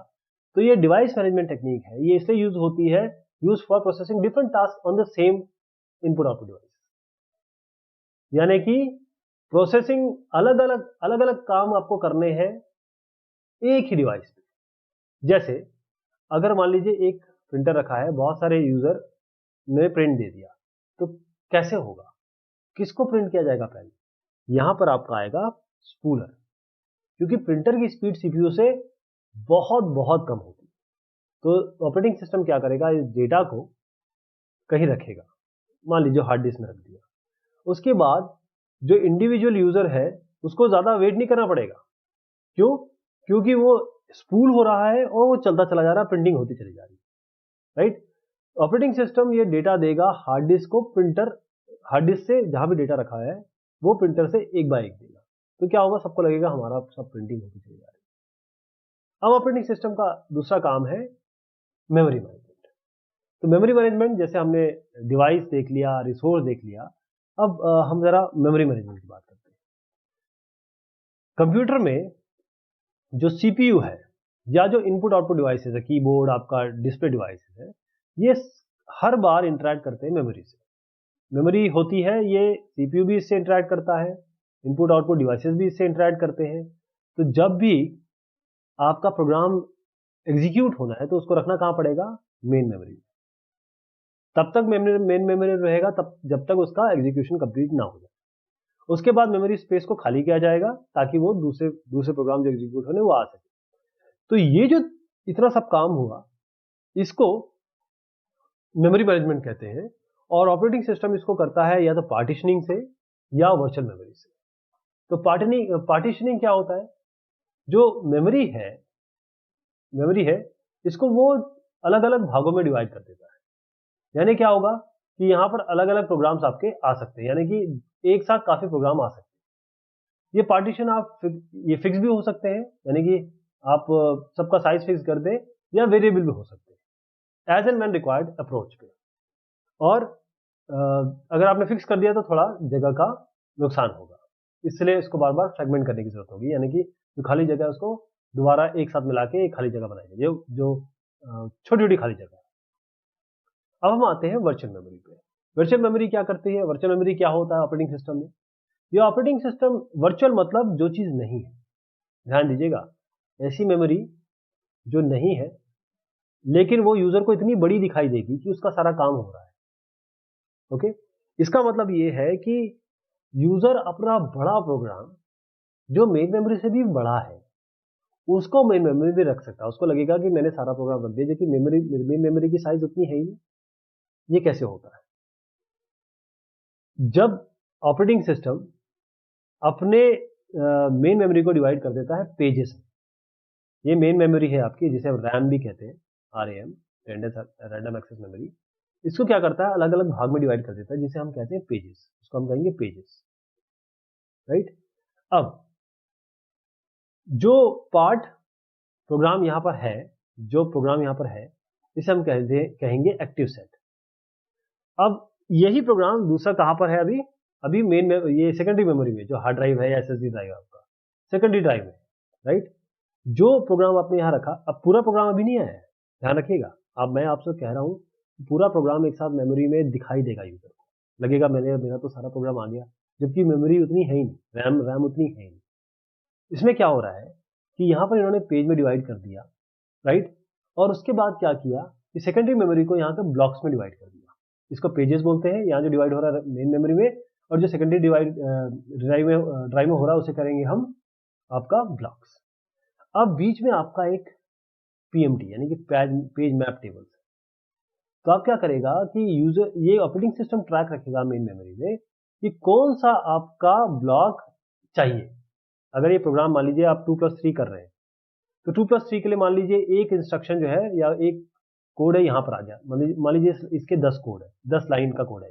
[SPEAKER 1] तो ये डिवाइस मैनेजमेंट टेक्निक है। ये इसलिए यूज होती है, use for processing different task on the same input output device. यानी कि प्रोसेसिंग अलग अलग काम आपको करने हैं एक ही डिवाइस पे। जैसे अगर मान लीजिए एक प्रिंटर रखा है, बहुत सारे यूजर ने प्रिंट दे दिया, तो कैसे होगा, किसको प्रिंट किया जाएगा पहले? यहां पर आपका आएगा स्पूलर, क्योंकि प्रिंटर की स्पीड सीपीयू से बहुत बहुत कम होती है। तो ऑपरेटिंग सिस्टम क्या करेगा, इस डेटा को कहीं रखेगा, मान लीजिए हार्ड डिस्क में रख दिया। उसके बाद जो इंडिविजुअल यूजर है उसको ज्यादा वेट नहीं करना पड़ेगा। क्यों? क्योंकि वो स्पूल हो रहा है और वो चलता चला जा रहा है, प्रिंटिंग होती चली जा रही है, राइट। ऑपरेटिंग सिस्टम ये डेटा देगा हार्ड डिस्क को, प्रिंटर हार्ड डिस्क से जहां भी डेटा रखा है वो प्रिंटर से एक बाय एक देगा। तो क्या होगा, सबको लगेगा हमारा सब प्रिंटिंग होती चली जा रही है। अब ऑपरेटिंग सिस्टम का दूसरा काम है मेमोरी मैनेजमेंट। तो मेमोरी मैनेजमेंट, जैसे हमने डिवाइस देख लिया, रिसोर्स देख लिया, अब हम जरा मेमोरी मैनेजमेंट की बात करते हैं। कंप्यूटर में जो सीपीयू है या जो इनपुट आउटपुट डिवाइसेस है, कीबोर्ड, आपका डिस्प्ले डिवाइसेस है, ये हर बार इंटरैक्ट करते हैं मेमोरी से। मेमोरी होती है, ये सीपीयू भी इससे इंटरैक्ट करता है, इनपुट आउटपुट डिवाइसेस भी इससे इंटरैक्ट करते हैं। तो जब भी आपका प्रोग्राम एग्जीक्यूट होना है तो उसको रखना कहां पड़ेगा, मेन मेमोरी में। तब तक मेन मेमोरी रहेगा तब जब तक उसका एग्जीक्यूशन कंप्लीट ना हो जाए। उसके बाद मेमोरी स्पेस को खाली किया जाएगा ताकि वो दूसरे प्रोग्राम जो एग्जीक्यूट होने वो आ सके। तो ये जो इतना सब काम हुआ, इसको मेमोरी मैनेजमेंट कहते हैं। और ऑपरेटिंग सिस्टम इसको करता है या तो पार्टीशनिंग से या वर्चुअल मेमोरी से। तो पार्टीशनिंग क्या होता है, जो मेमोरी है इसको वो अलग अलग भागों में डिवाइड कर देता है। यानी क्या होगा कि यहां पर अलग अलग प्रोग्राम्स आपके आ सकते हैं, यानी कि एक साथ काफी प्रोग्राम आ सकते हैं। ये पार्टीशन ये फिक्स भी हो सकते हैं, यानी कि आप सबका साइज फिक्स कर दें, या वेरिएबल भी हो सकते हैं, as and when required approach पे। और अगर आपने फिक्स कर दिया तो थोड़ा जगह का नुकसान होगा, इसलिए इसको बार बार फ्रेगमेंट करने की जरूरत होगी, यानी कि जो खाली जगह है उसको दोबारा एक साथ मिला के एक खाली जगह बनाई जाए, जो छोटी छोटी खाली जगह है। अब हम आते हैं वर्चुअल मेमोरी पे। वर्चुअल मेमोरी क्या करती है, वर्चुअल मेमोरी क्या होता है ऑपरेटिंग सिस्टम में? ये ऑपरेटिंग सिस्टम, वर्चुअल मतलब जो चीज नहीं है, ध्यान दीजिएगा, ऐसी मेमोरी जो नहीं है लेकिन वो यूजर को इतनी बड़ी दिखाई देगी कि उसका सारा काम हो रहा है। ओके, इसका मतलब ये है कि यूजर अपना बड़ा प्रोग्राम जो मेन मेमोरी से भी बड़ा है उसको मेन मेमोरी में रख सकता है। उसको लगेगा कि मैंने सारा प्रोग्राम रख दिया, जबकि मेन मेमोरी की साइज उतनी है ही नहीं। ये कैसे होता है? जब ऑपरेटिंग सिस्टम अपने मेन मेमोरी को डिवाइड कर देता है पेजेस में, ये मेन मेमोरी है आपकी, जिसे हम रैम भी कहते हैं, RAM, रैंडम एक्सेस मेमोरी। इसको क्या करता है, अलग अलग भाग में डिवाइड कर देता है, जिसे हम कहते हैं पेजेस। इसको हम कहेंगे पेजेस, राइट। अब जो पार्ट प्रोग्राम यहाँ पर है, इसे हम कहेंगे एक्टिव सेट। अब यही प्रोग्राम दूसरा कहाँ पर है? अभी मेन में, ये सेकेंडरी मेमोरी में, जो हार्ड ड्राइव है या SSD ड्राइव है आपका, सेकेंडरी ड्राइव में, राइट। जो प्रोग्राम आपने यहाँ रखा, अब पूरा प्रोग्राम अभी नहीं आया है, ध्यान रखिएगा। अब मैं आपसे कह रहा हूँ, पूरा प्रोग्राम एक साथ मेमोरी में दिखाई देगा यूजर को, लगेगा मेरा तो सारा प्रोग्राम आ गया, जबकि मेमोरी उतनी है ही नहीं, रैम उतनी है ही नहीं। इसमें क्या हो रहा है कि यहाँ पर इन्होंने पेज में डिवाइड कर दिया, राइट। और उसके बाद क्या किया कि सेकेंडरी मेमोरी को यहाँ के ब्लॉक्स में डिवाइड कर दिया। इसको पेजेस बोलते हैं, यहाँ जो डिवाइड हो रहा है मेन मेमोरी में, और जो सेकेंडरी ड्राइव में हो रहा है उसे करेंगे हम आपका ब्लॉक्स। अब बीच में आपका एक PMT यानी कि पेज मैप टेबल है। तो आप क्या करेगा कि ये ऑपरेटिंग सिस्टम ट्रैक रखेगा मेन मेमोरी में कि कौन सा आपका ब्लॉक चाहिए। अगर ये प्रोग्राम मान लीजिए आप 2+3 कर रहे हैं, तो 2+3 के लिए मान लीजिए एक इंस्ट्रक्शन जो है या एक कोड है यहाँ पर आ गया, मान लीजिए इसके 10 कोड है, 10 लाइन का कोड है,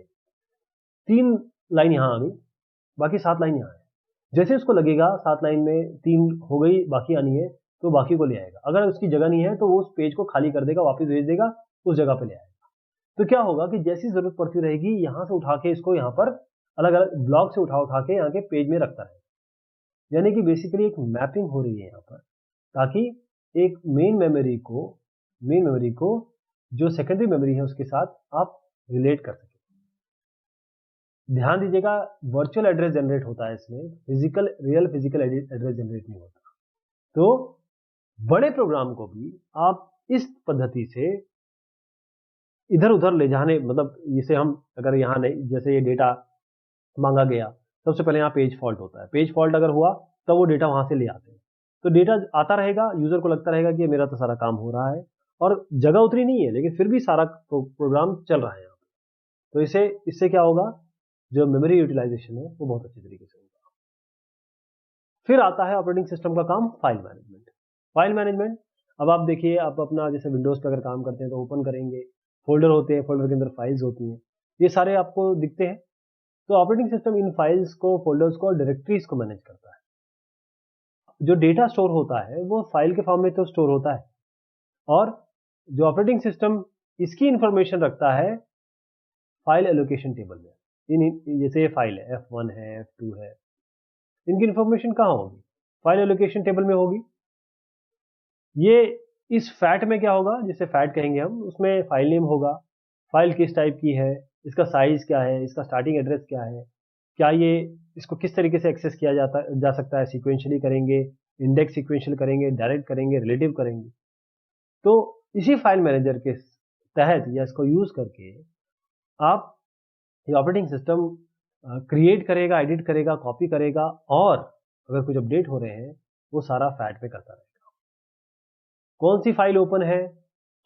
[SPEAKER 1] 3 लाइन यहाँ आ गई, बाकी 7 लाइन यहाँ है। जैसे उसको लगेगा 7 लाइन में 3 हो गई, बाकी आनी है, तो बाकी को ले आएगा। अगर उसकी जगह नहीं है तो वो उस पेज को खाली कर देगा, वापस भेज देगा, उस जगह पे ले आएगा। तो क्या होगा कि जैसी जरूरत पड़ती रहेगी, यहाँ से उठा के इसको यहाँ पर अलग अलग ब्लॉक से उठा के यहाँ के पेज में रखता है। यानी कि बेसिकली एक मैपिंग हो रही है यहाँ पर, ताकि एक मेन मेमोरी को जो सेकेंडरी मेमोरी है उसके साथ आप रिलेट कर सकें। ध्यान दीजिएगा, वर्चुअल एड्रेस जनरेट होता है इसमें, रियल फिजिकल एड्रेस जनरेट नहीं होता। तो बड़े प्रोग्राम को भी आप इस पद्धति से इधर उधर ले जाने, मतलब इसे हम अगर यहाँ नहीं, जैसे ये डेटा मांगा गया, सबसे पहले यहाँ पेज फॉल्ट होता है। पेज फॉल्ट अगर हुआ तब वो डेटा वहां से ले आते हैं, तो डेटा आता रहेगा, यूजर को लगता रहेगा कि मेरा तो सारा काम हो रहा है, और जगह उतरी नहीं है लेकिन फिर भी सारा प्रोग्राम चल रहा है यहाँ पे। तो इससे क्या होगा, जो मेमोरी यूटिलाइजेशन है वो बहुत अच्छी तरीके से होगा। फिर आता है ऑपरेटिंग सिस्टम का काम, फाइल मैनेजमेंट। अब आप देखिए, आप अपना जैसे विंडोज पे अगर काम करते हैं तो ओपन करेंगे, फोल्डर होते हैं, फोल्डर के अंदर फाइल्स होती हैं, ये सारे आपको दिखते हैं। तो ऑपरेटिंग सिस्टम इन फाइल्स को, फोल्डर्स को और डायरेक्टरीज को मैनेज करता है। जो डेटा स्टोर होता है वो फाइल के फॉर्म में तो स्टोर होता है, और जो ऑपरेटिंग सिस्टम इसकी इंफॉर्मेशन रखता है फाइल एलोकेशन टेबल में। जैसे ये फाइल है, F1 है, F2 है, इनकी इंफॉर्मेशन कहाँ होगी? फाइल एलोकेशन टेबल में होगी। ये इस फैट में क्या होगा, जिसे फैट कहेंगे हम, उसमें फाइल नेम होगा, फाइल किस टाइप की है, इसका साइज क्या है, इसका स्टार्टिंग एड्रेस क्या है, क्या ये इसको किस तरीके से एक्सेस किया जा सकता है, सीक्वेंशियली करेंगे, इंडेक्स सीक्वेंशियल करेंगे, डायरेक्ट करेंगे, रिलेटिव करेंगे। तो इसी फाइल मैनेजर के तहत या इसको यूज करके आप ये ऑपरेटिंग सिस्टम क्रिएट करेगा, एडिट करेगा, कॉपी करेगा, और अगर कुछ अपडेट हो रहे हैं वो सारा फैट पे करता रहेगा। कौन सी फाइल ओपन है,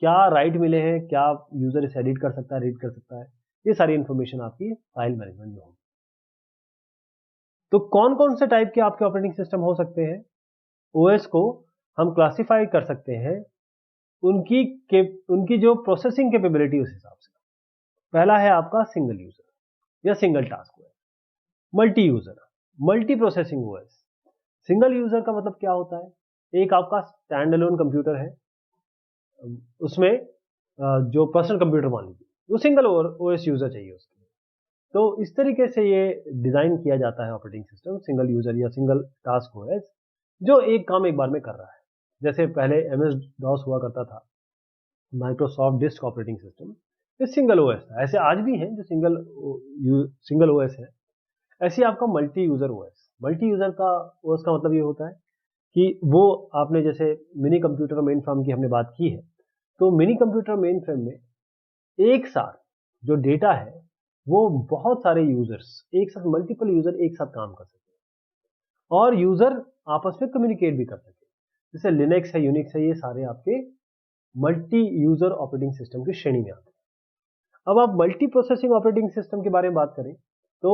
[SPEAKER 1] क्या राइट मिले हैं, क्या यूजर इसे एडिट कर सकता है, रीड कर सकता है, ये सारी इंफॉर्मेशन आपकी फाइल मैनेजमेंट में होगी। तो कौन कौन से टाइप के आपके ऑपरेटिंग सिस्टम हो सकते हैं? ओएस को हम क्लासिफाई कर सकते हैं उनकी जो प्रोसेसिंग कैपेबिलिटी, उस हिसाब से। पहला है आपका सिंगल यूजर या single task OS. Multi user, multi processing OS. Single user का मतलब क्या होता है? एक आपका स्टैंड अलोन कंप्यूटर है, उसमें जो पर्सनल कंप्यूटर मान लीजिए, वो सिंगल ओएस यूजर चाहिए उसके लिए। तो इस तरीके से ये डिजाइन किया जाता है ऑपरेटिंग सिस्टम, सिंगल यूजर या सिंगल टास्क ओएस, जो एक काम एक बार में कर रहा है। जैसे पहले MS-DOS हुआ करता था, माइक्रोसॉफ्ट डिस्क ऑपरेटिंग सिस्टम, ये सिंगल ओएस था। ऐसे आज भी हैं जो सिंगल ओएस है। ऐसे आपका मल्टी यूजर ओएस का मतलब ये होता है कि वो आपने जैसे मिनी कंप्यूटर मेन फ्रेम की हमने बात की है, तो मिनी कंप्यूटर मेन फ्रेम में एक साथ जो डेटा है वो बहुत सारे यूजर्स एक साथ, मल्टीपल यूजर एक साथ काम कर सकते हैं, और यूजर आपस में कम्युनिकेट भी कर सकते हैं। जैसे लिनक्स है, यूनिक्स है, ये सारे आपके मल्टी यूजर ऑपरेटिंग सिस्टम की श्रेणी में आते हैं। अब आप मल्टी प्रोसेसिंग ऑपरेटिंग सिस्टम के बारे में बात करें तो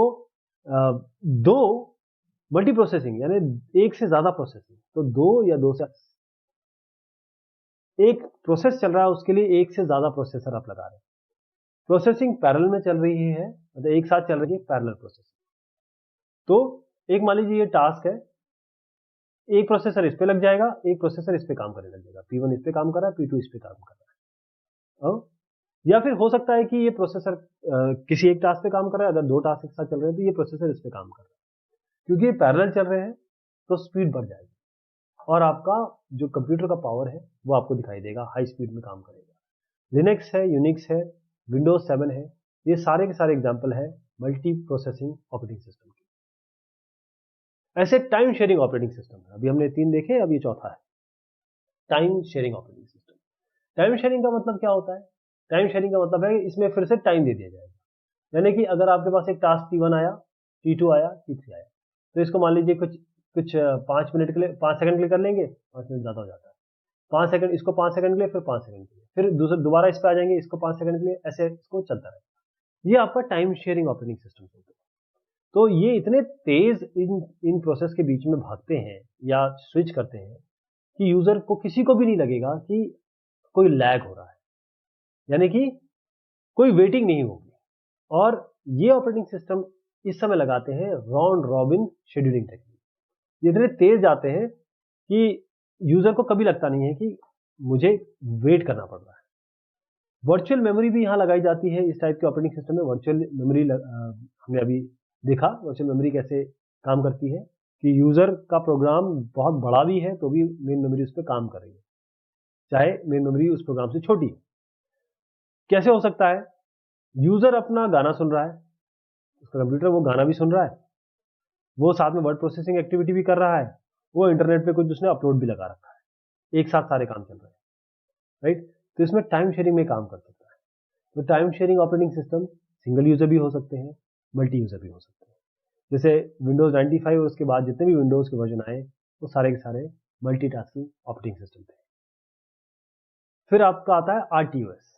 [SPEAKER 1] दो मल्टी प्रोसेसिंग यानी एक से ज्यादा प्रोसेसिंग, तो दो या दो से एक प्रोसेस चल रहा है उसके लिए एक से ज्यादा प्रोसेसर आप लगा रहे हैं। प्रोसेसिंग पैरेलल में चल रही है, मतलब एक साथ चल रही है पैरेलल प्रोसेसिंग। तो एक मान लीजिए ये टास्क है, एक प्रोसेसर इस पे लग जाएगा, एक प्रोसेसर इस पे काम करने लग जाएगा, P1 इस पे काम कर रहा है, P2 इस पे काम कर रहा है। या फिर हो सकता है कि ये प्रोसेसर किसी एक टास्क पे काम कर रहा है, अगर दो टास्क एक साथ चल रहे हैं तो ये प्रोसेसर इस पे काम कर रहा है। क्योंकि ये पैरेलल चल रहे हैं तो स्पीड बढ़ जाएगी और आपका जो कंप्यूटर का पावर है वो आपको दिखाई देगा, हाई स्पीड में काम करेगा। लिनक्स है, यूनिक्स है, विंडोज 7 है, ये सारे के सारे एग्जाम्पल है मल्टी प्रोसेसिंग ऑपरेटिंग सिस्टम की। ऐसे टाइम शेयरिंग ऑपरेटिंग सिस्टम है, अभी हमने 3 देखे, अब ये चौथा है time sharing operating system. Time sharing का मतलब क्या होता है? टाइम शेयरिंग का मतलब है इसमें फिर से टाइम दे दिया जाएगा, यानी कि अगर आपके पास एक टास्क T1 आया, T2 आया, T3 आया, तो इसको मान लीजिए कुछ 5 मिनट के लिए, 5 सेकंड के लिए कर लेंगे, 5 मिनट ज़्यादा हो जाता है, 5 सेकंड, इसको 5 सेकंड के लिए, फिर 5 सेकंड के लिए, फिर दूसरा दोबारा इस पे आ जाएंगे, इसको 5 सेकंड के लिए, ऐसे इसको चलता रहेगा। ये आपका टाइम शेयरिंग ऑपरेटिंग सिस्टम होता है। तो ये इतने तेज इन प्रोसेस के बीच में भागते हैं या स्विच करते हैं कि यूजर को, किसी को भी नहीं लगेगा कि कोई लैग हो रहा है, यानी कि कोई वेटिंग नहीं होगी। और ये ऑपरेटिंग सिस्टम इस समय लगाते हैं राउंड रॉबिन शेड्यूलिंग टेक्निक। ये इतने तेज जाते हैं कि यूजर को कभी लगता नहीं है कि मुझे वेट करना पड़ रहा है। वर्चुअल मेमोरी भी यहाँ लगाई जाती है इस टाइप के ऑपरेटिंग सिस्टम में। वर्चुअल मेमोरी हमने अभी देखा वर्चुअल मेमोरी कैसे काम करती है, कि यूजर का प्रोग्राम बहुत बड़ा भी है तो भी मेन मेमोरी उस पर काम कर रही है, चाहे मेन मेमोरी उस प्रोग्राम से छोटी है। कैसे हो सकता है? यूजर अपना गाना सुन रहा है, उसका कंप्यूटर वो गाना भी सुन रहा है, वो साथ में वर्ड प्रोसेसिंग एक्टिविटी भी कर रहा है, वो इंटरनेट पे कुछ उसने अपलोड भी लगा रखा है, एक साथ सारे काम चल रहे हैं, राइट? तो इसमें टाइम शेयरिंग में काम कर सकता है। तो time sharing operating system single user भी हो सकते हैं, मल्टी यूजर भी हो सकते हैं। जैसे विंडोज 95 और उसके बाद जितने भी विंडोज के वर्जन आए वो सारे के सारे मल्टीटास्किंग ऑपरेटिंग सिस्टम थे। फिर आपका आता है RTOS,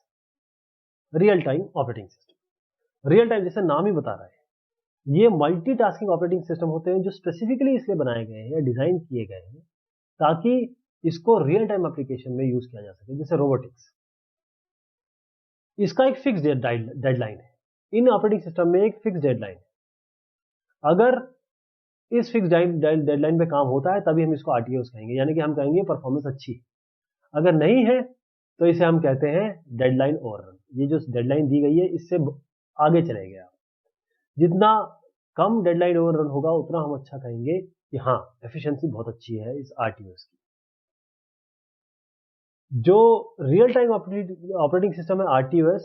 [SPEAKER 1] real time operating system. Real time जैसे नाम ही बता रहा है, ये मल्टीटास्किंग ऑपरेटिंग सिस्टम होते हैं जो स्पेसिफिकली इसलिए बनाए गए हैं या डिजाइन किए गए हैं ताकि इसको रियल टाइम एप्लीकेशन में यूज किया जा सके। जैसे रोबोटिक्स, इसका एक फिक्स डेडलाइन है। इन ऑपरेटिंग सिस्टम में एक फिक्स डेडलाइन है। अगर इस फिक्स डेडलाइन पे काम होता है तभी हम इसको RTOS कहेंगे, यानी कि हम कहेंगे परफॉर्मेंस अच्छी है। अगर नहीं है तो इसे हम कहते हैं डेडलाइन ओवररन। ये जो डेडलाइन दी गई है इससे आगे चले गए आप। जितना कम डेडलाइन ओवररन होगा उतना हम अच्छा कहेंगे कि हाँ एफिशिएंसी बहुत अच्छी है इस RTOS की। जो रियल टाइम ऑपरेटिंग सिस्टम है RTOS,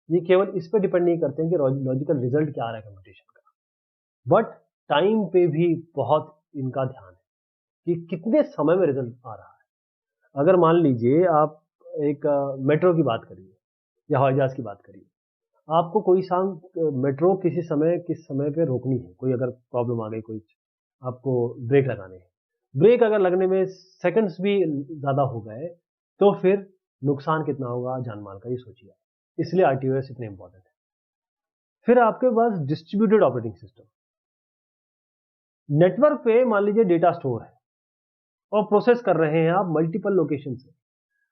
[SPEAKER 1] ये केवल इस पर डिपेंड नहीं करते हैं कि लॉजिकल रिजल्ट क्या आ रहा है कंप्यूटेशन का, बट टाइम पे भी बहुत इनका ध्यान है कि कितने समय में रिजल्ट आ रहा है। अगर मान लीजिए आप एक मेट्रो की बात करिए या हवाई जहाज की बात करिए, आपको कोई मेट्रो किस समय पे रोकनी है, कोई अगर प्रॉब्लम आ गई, कोई आपको ब्रेक लगाने हैं, ब्रेक अगर लगने में सेकंड्स भी ज़्यादा हो गए तो फिर नुकसान कितना होगा जान माल का, ये सोचिए। इसलिए RTOS इतने इंपॉर्टेंट है। फिर आपके पास डिस्ट्रीब्यूटेड ऑपरेटिंग सिस्टम, नेटवर्क पे मान लीजिए डेटा स्टोर है और प्रोसेस कर रहे हैं आप मल्टीपल लोकेशन से,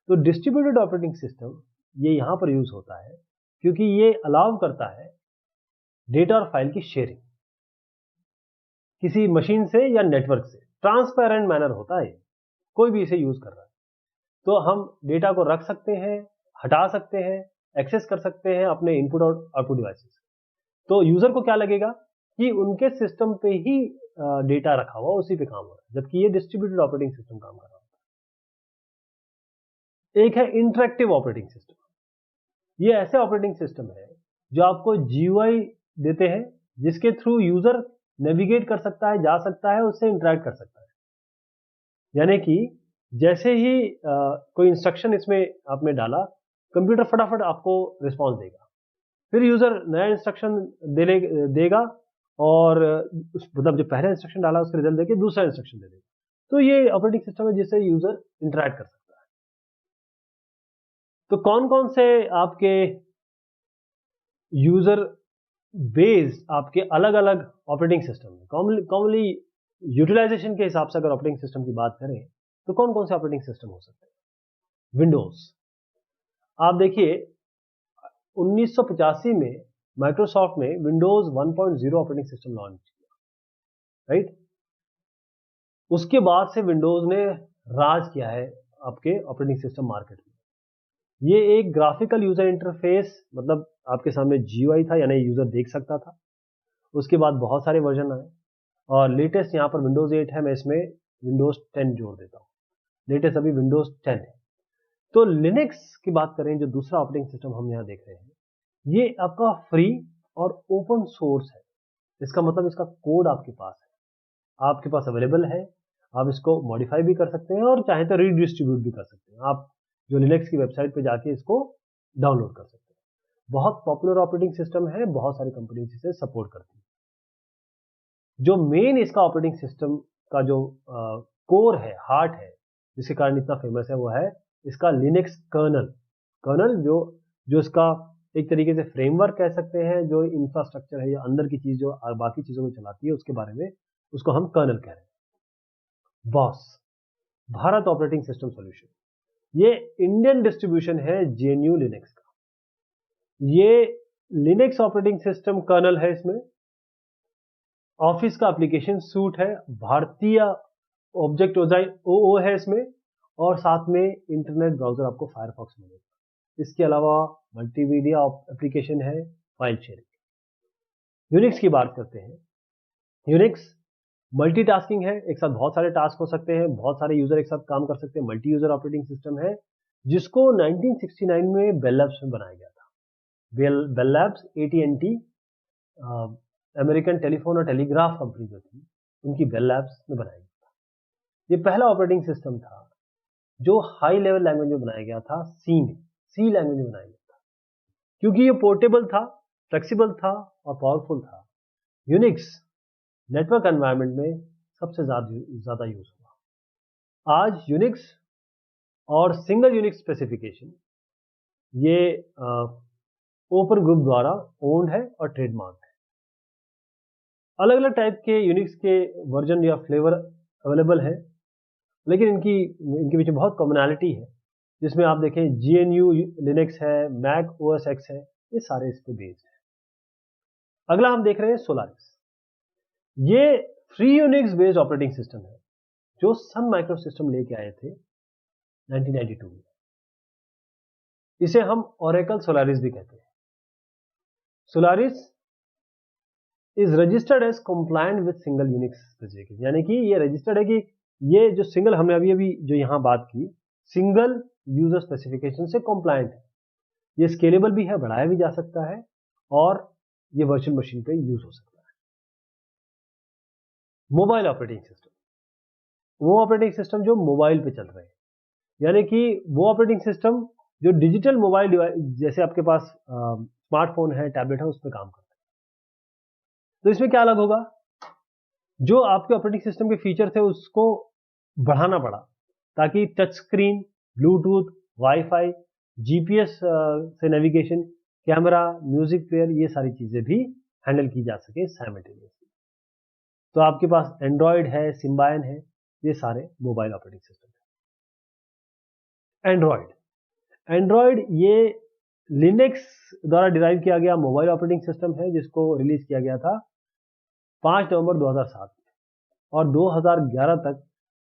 [SPEAKER 1] तो डिस्ट्रीब्यूटेड ऑपरेटिंग सिस्टम ये यहां पर यूज होता है क्योंकि ये अलाउ करता है डेटा और फाइल की शेयरिंग किसी मशीन से या नेटवर्क से। ट्रांसपेरेंट मैनर होता है, कोई भी इसे यूज कर रहा है तो हम डेटा को रख सकते हैं, हटा सकते हैं, एक्सेस कर सकते हैं अपने इनपुट और आउटपुट डिवाइसेस। तो यूजर को क्या लगेगा कि उनके सिस्टम पे ही डेटा रखा हुआ, उसी पे काम हो रहा है, जबकि ये डिस्ट्रीब्यूटेड ऑपरेटिंग सिस्टम काम कर रहा है। एक है इंटरेक्टिव ऑपरेटिंग सिस्टम। ये ऐसे ऑपरेटिंग सिस्टम है जो आपको GUI देते हैं जिसके थ्रू यूजर नेविगेट कर सकता है, जा सकता है, उससे इंटरेक्ट कर सकता है। यानी कि जैसे ही कोई इंस्ट्रक्शन इसमें आपने डाला, कंप्यूटर फटाफट आपको रिस्पॉन्स देगा, फिर यूजर नया इंस्ट्रक्शन देगा और मतलब जो पहला इंस्ट्रक्शन डाला उसका रिजल्ट देके दूसरा इंस्ट्रक्शन दे देगा। तो ये ऑपरेटिंग सिस्टम है जिससे यूजर इंटरैक्ट कर सकता है। तो कौन कौन से आपके यूजर बेस्ड आपके अलग अलग ऑपरेटिंग सिस्टम है, कॉमनली यूटिलाइजेशन के हिसाब से अगर ऑपरेटिंग सिस्टम की बात करें तो कौन कौन से ऑपरेटिंग सिस्टम हो सकते हैं? विंडोज, आप देखिए 1985 में माइक्रोसॉफ्ट ने विंडोज 1.0 ऑपरेटिंग सिस्टम लॉन्च किया, राइट। उसके बाद से विंडोज ने राज किया है आपके ऑपरेटिंग सिस्टम मार्केट में। ये एक ग्राफिकल यूजर इंटरफेस, मतलब आपके सामने जीयूआई था, यानी यूजर देख सकता था। उसके बाद बहुत सारे वर्जन आए और लेटेस्ट यहाँ पर विंडोज 8 है, मैं इसमें विंडोज 10 जोड़ देता हूँ। लेटेस्ट अभी विंडोज 10 है। तो लिनक्स की बात करें, जो दूसरा ऑपरेटिंग सिस्टम हम यहाँ देख रहे हैं, ये आपका फ्री और ओपन सोर्स है। इसका मतलब इसका कोड आपके पास है, आपके पास अवेलेबल है, आप इसको मॉडिफाई भी कर सकते हैं और चाहे तो रीडिस्ट्रीब्यूट भी कर सकते हैं। आप जो लिनक्स की वेबसाइट पे जाके इसको डाउनलोड कर सकते हैं। बहुत पॉपुलर ऑपरेटिंग सिस्टम है, बहुत सारी कंपनीज इसे सपोर्ट करती है। जो मेन इसका ऑपरेटिंग सिस्टम का जो कोर है, हार्ट है, जिसके कारण इतना फेमस है, वो है इसका लिनक्स कर्नल जो इसका एक तरीके से फ्रेमवर्क कह सकते हैं, जो इंफ्रास्ट्रक्चर है या अंदर की चीज जो बाकी चीजों को चलाती है, उसके बारे में उसको हम कर्नल कह रहे हैं। Boss, Bharat operating system solution, ये इंडियन डिस्ट्रीब्यूशन है जेएनयू लिनक्स का। ये लिनक्स ऑपरेटिंग सिस्टम कर्नल है, इसमें ऑफिस का एप्लीकेशन सूट है, भारतीय ऑब्जेक्ट ओओ है इसमें, और साथ में इंटरनेट ब्राउजर आपको फायरफॉक्स मिलेगा। इसके अलावा मल्टीमीडिया एप्लीकेशन है, फाइल शेयरिंग। यूनिक्स की बात करते हैं। यूनिक्स मल्टीटास्किंग है, एक साथ बहुत सारे टास्क हो सकते हैं, बहुत सारे यूजर एक साथ काम कर सकते हैं। मल्टी यूजर ऑपरेटिंग सिस्टम है, जिसको 1969 में बेल लैब्स में बनाया गया था। Bell Labs AT&T American telephone और टेलीग्राफ कंपनी जो थी, उनकी बेल लैब्स में बनाया गया था। ये पहला ऑपरेटिंग सिस्टम था जो हाई लेवल लैंग्वेज में बनाया गया था, सी लैंग्वेज में बनाया गया था, क्योंकि ये पोर्टेबल था, फ्लेक्सिबल था और पावरफुल था। यूनिक्स नेटवर्क एनवायरनमेंट में सबसे ज्यादा यूज हुआ। आज यूनिक्स और सिंगल यूनिक्स स्पेसिफिकेशन ये ओपन ग्रुप द्वारा ओन्ड है और ट्रेडमार्क है। अलग अलग टाइप के यूनिक्स के वर्जन या फ्लेवर अवेलेबल है, लेकिन इनके बीच में बहुत कॉमनैलिटी है, जिसमें आप देखें GNU लिनक्स है, मैक OS X है, ये सारे इस पे बेस्ड है। अगला हम देख रहे हैं सोलारिस। ये free Unix based operating system है, जो सन माइक्रो सिस्टम लेके आए थे 1992 में। इसे हम ओरेकल सोलारिस भी कहते हैं। Solaris is registered as compliant with single Unix specification, यानी कि ये रजिस्टर्ड है कि ये जो सिंगल हमने अभी जो यहां बात की, सिंगल यूजर स्पेसिफिकेशन से कंप्लायंट है। ये स्केलेबल भी है, बढ़ाया भी जा सकता है और ये वर्चुअल मशीन पे यूज हो सकता है। मोबाइल ऑपरेटिंग सिस्टम, वो ऑपरेटिंग सिस्टम जो मोबाइल पे चल रहे हैं, यानी कि वो ऑपरेटिंग सिस्टम जो डिजिटल मोबाइल डिवाइस, जैसे आपके पास स्मार्टफोन है, टैबलेट है, उस पर काम करते हैं। तो इसमें क्या अलग होगा, जो आपके ऑपरेटिंग सिस्टम के फीचर थे उसको बढ़ाना पड़ा, ताकि touch screen, Bluetooth, wifi, GPS से नेविगेशन, कैमरा, म्यूजिक प्लेयर, ये सारी चीजें भी हैंडल की जा सके साइमल्टेनियसली। तो आपके पास एंड्रॉयड है, सिम्बायन है, ये सारे मोबाइल ऑपरेटिंग सिस्टम है। एंड्रॉयड ये लिनक्स द्वारा डिराइव किया गया मोबाइल ऑपरेटिंग सिस्टम है, जिसको रिलीज किया गया था 5 नवंबर 2007 में, और 2011 तक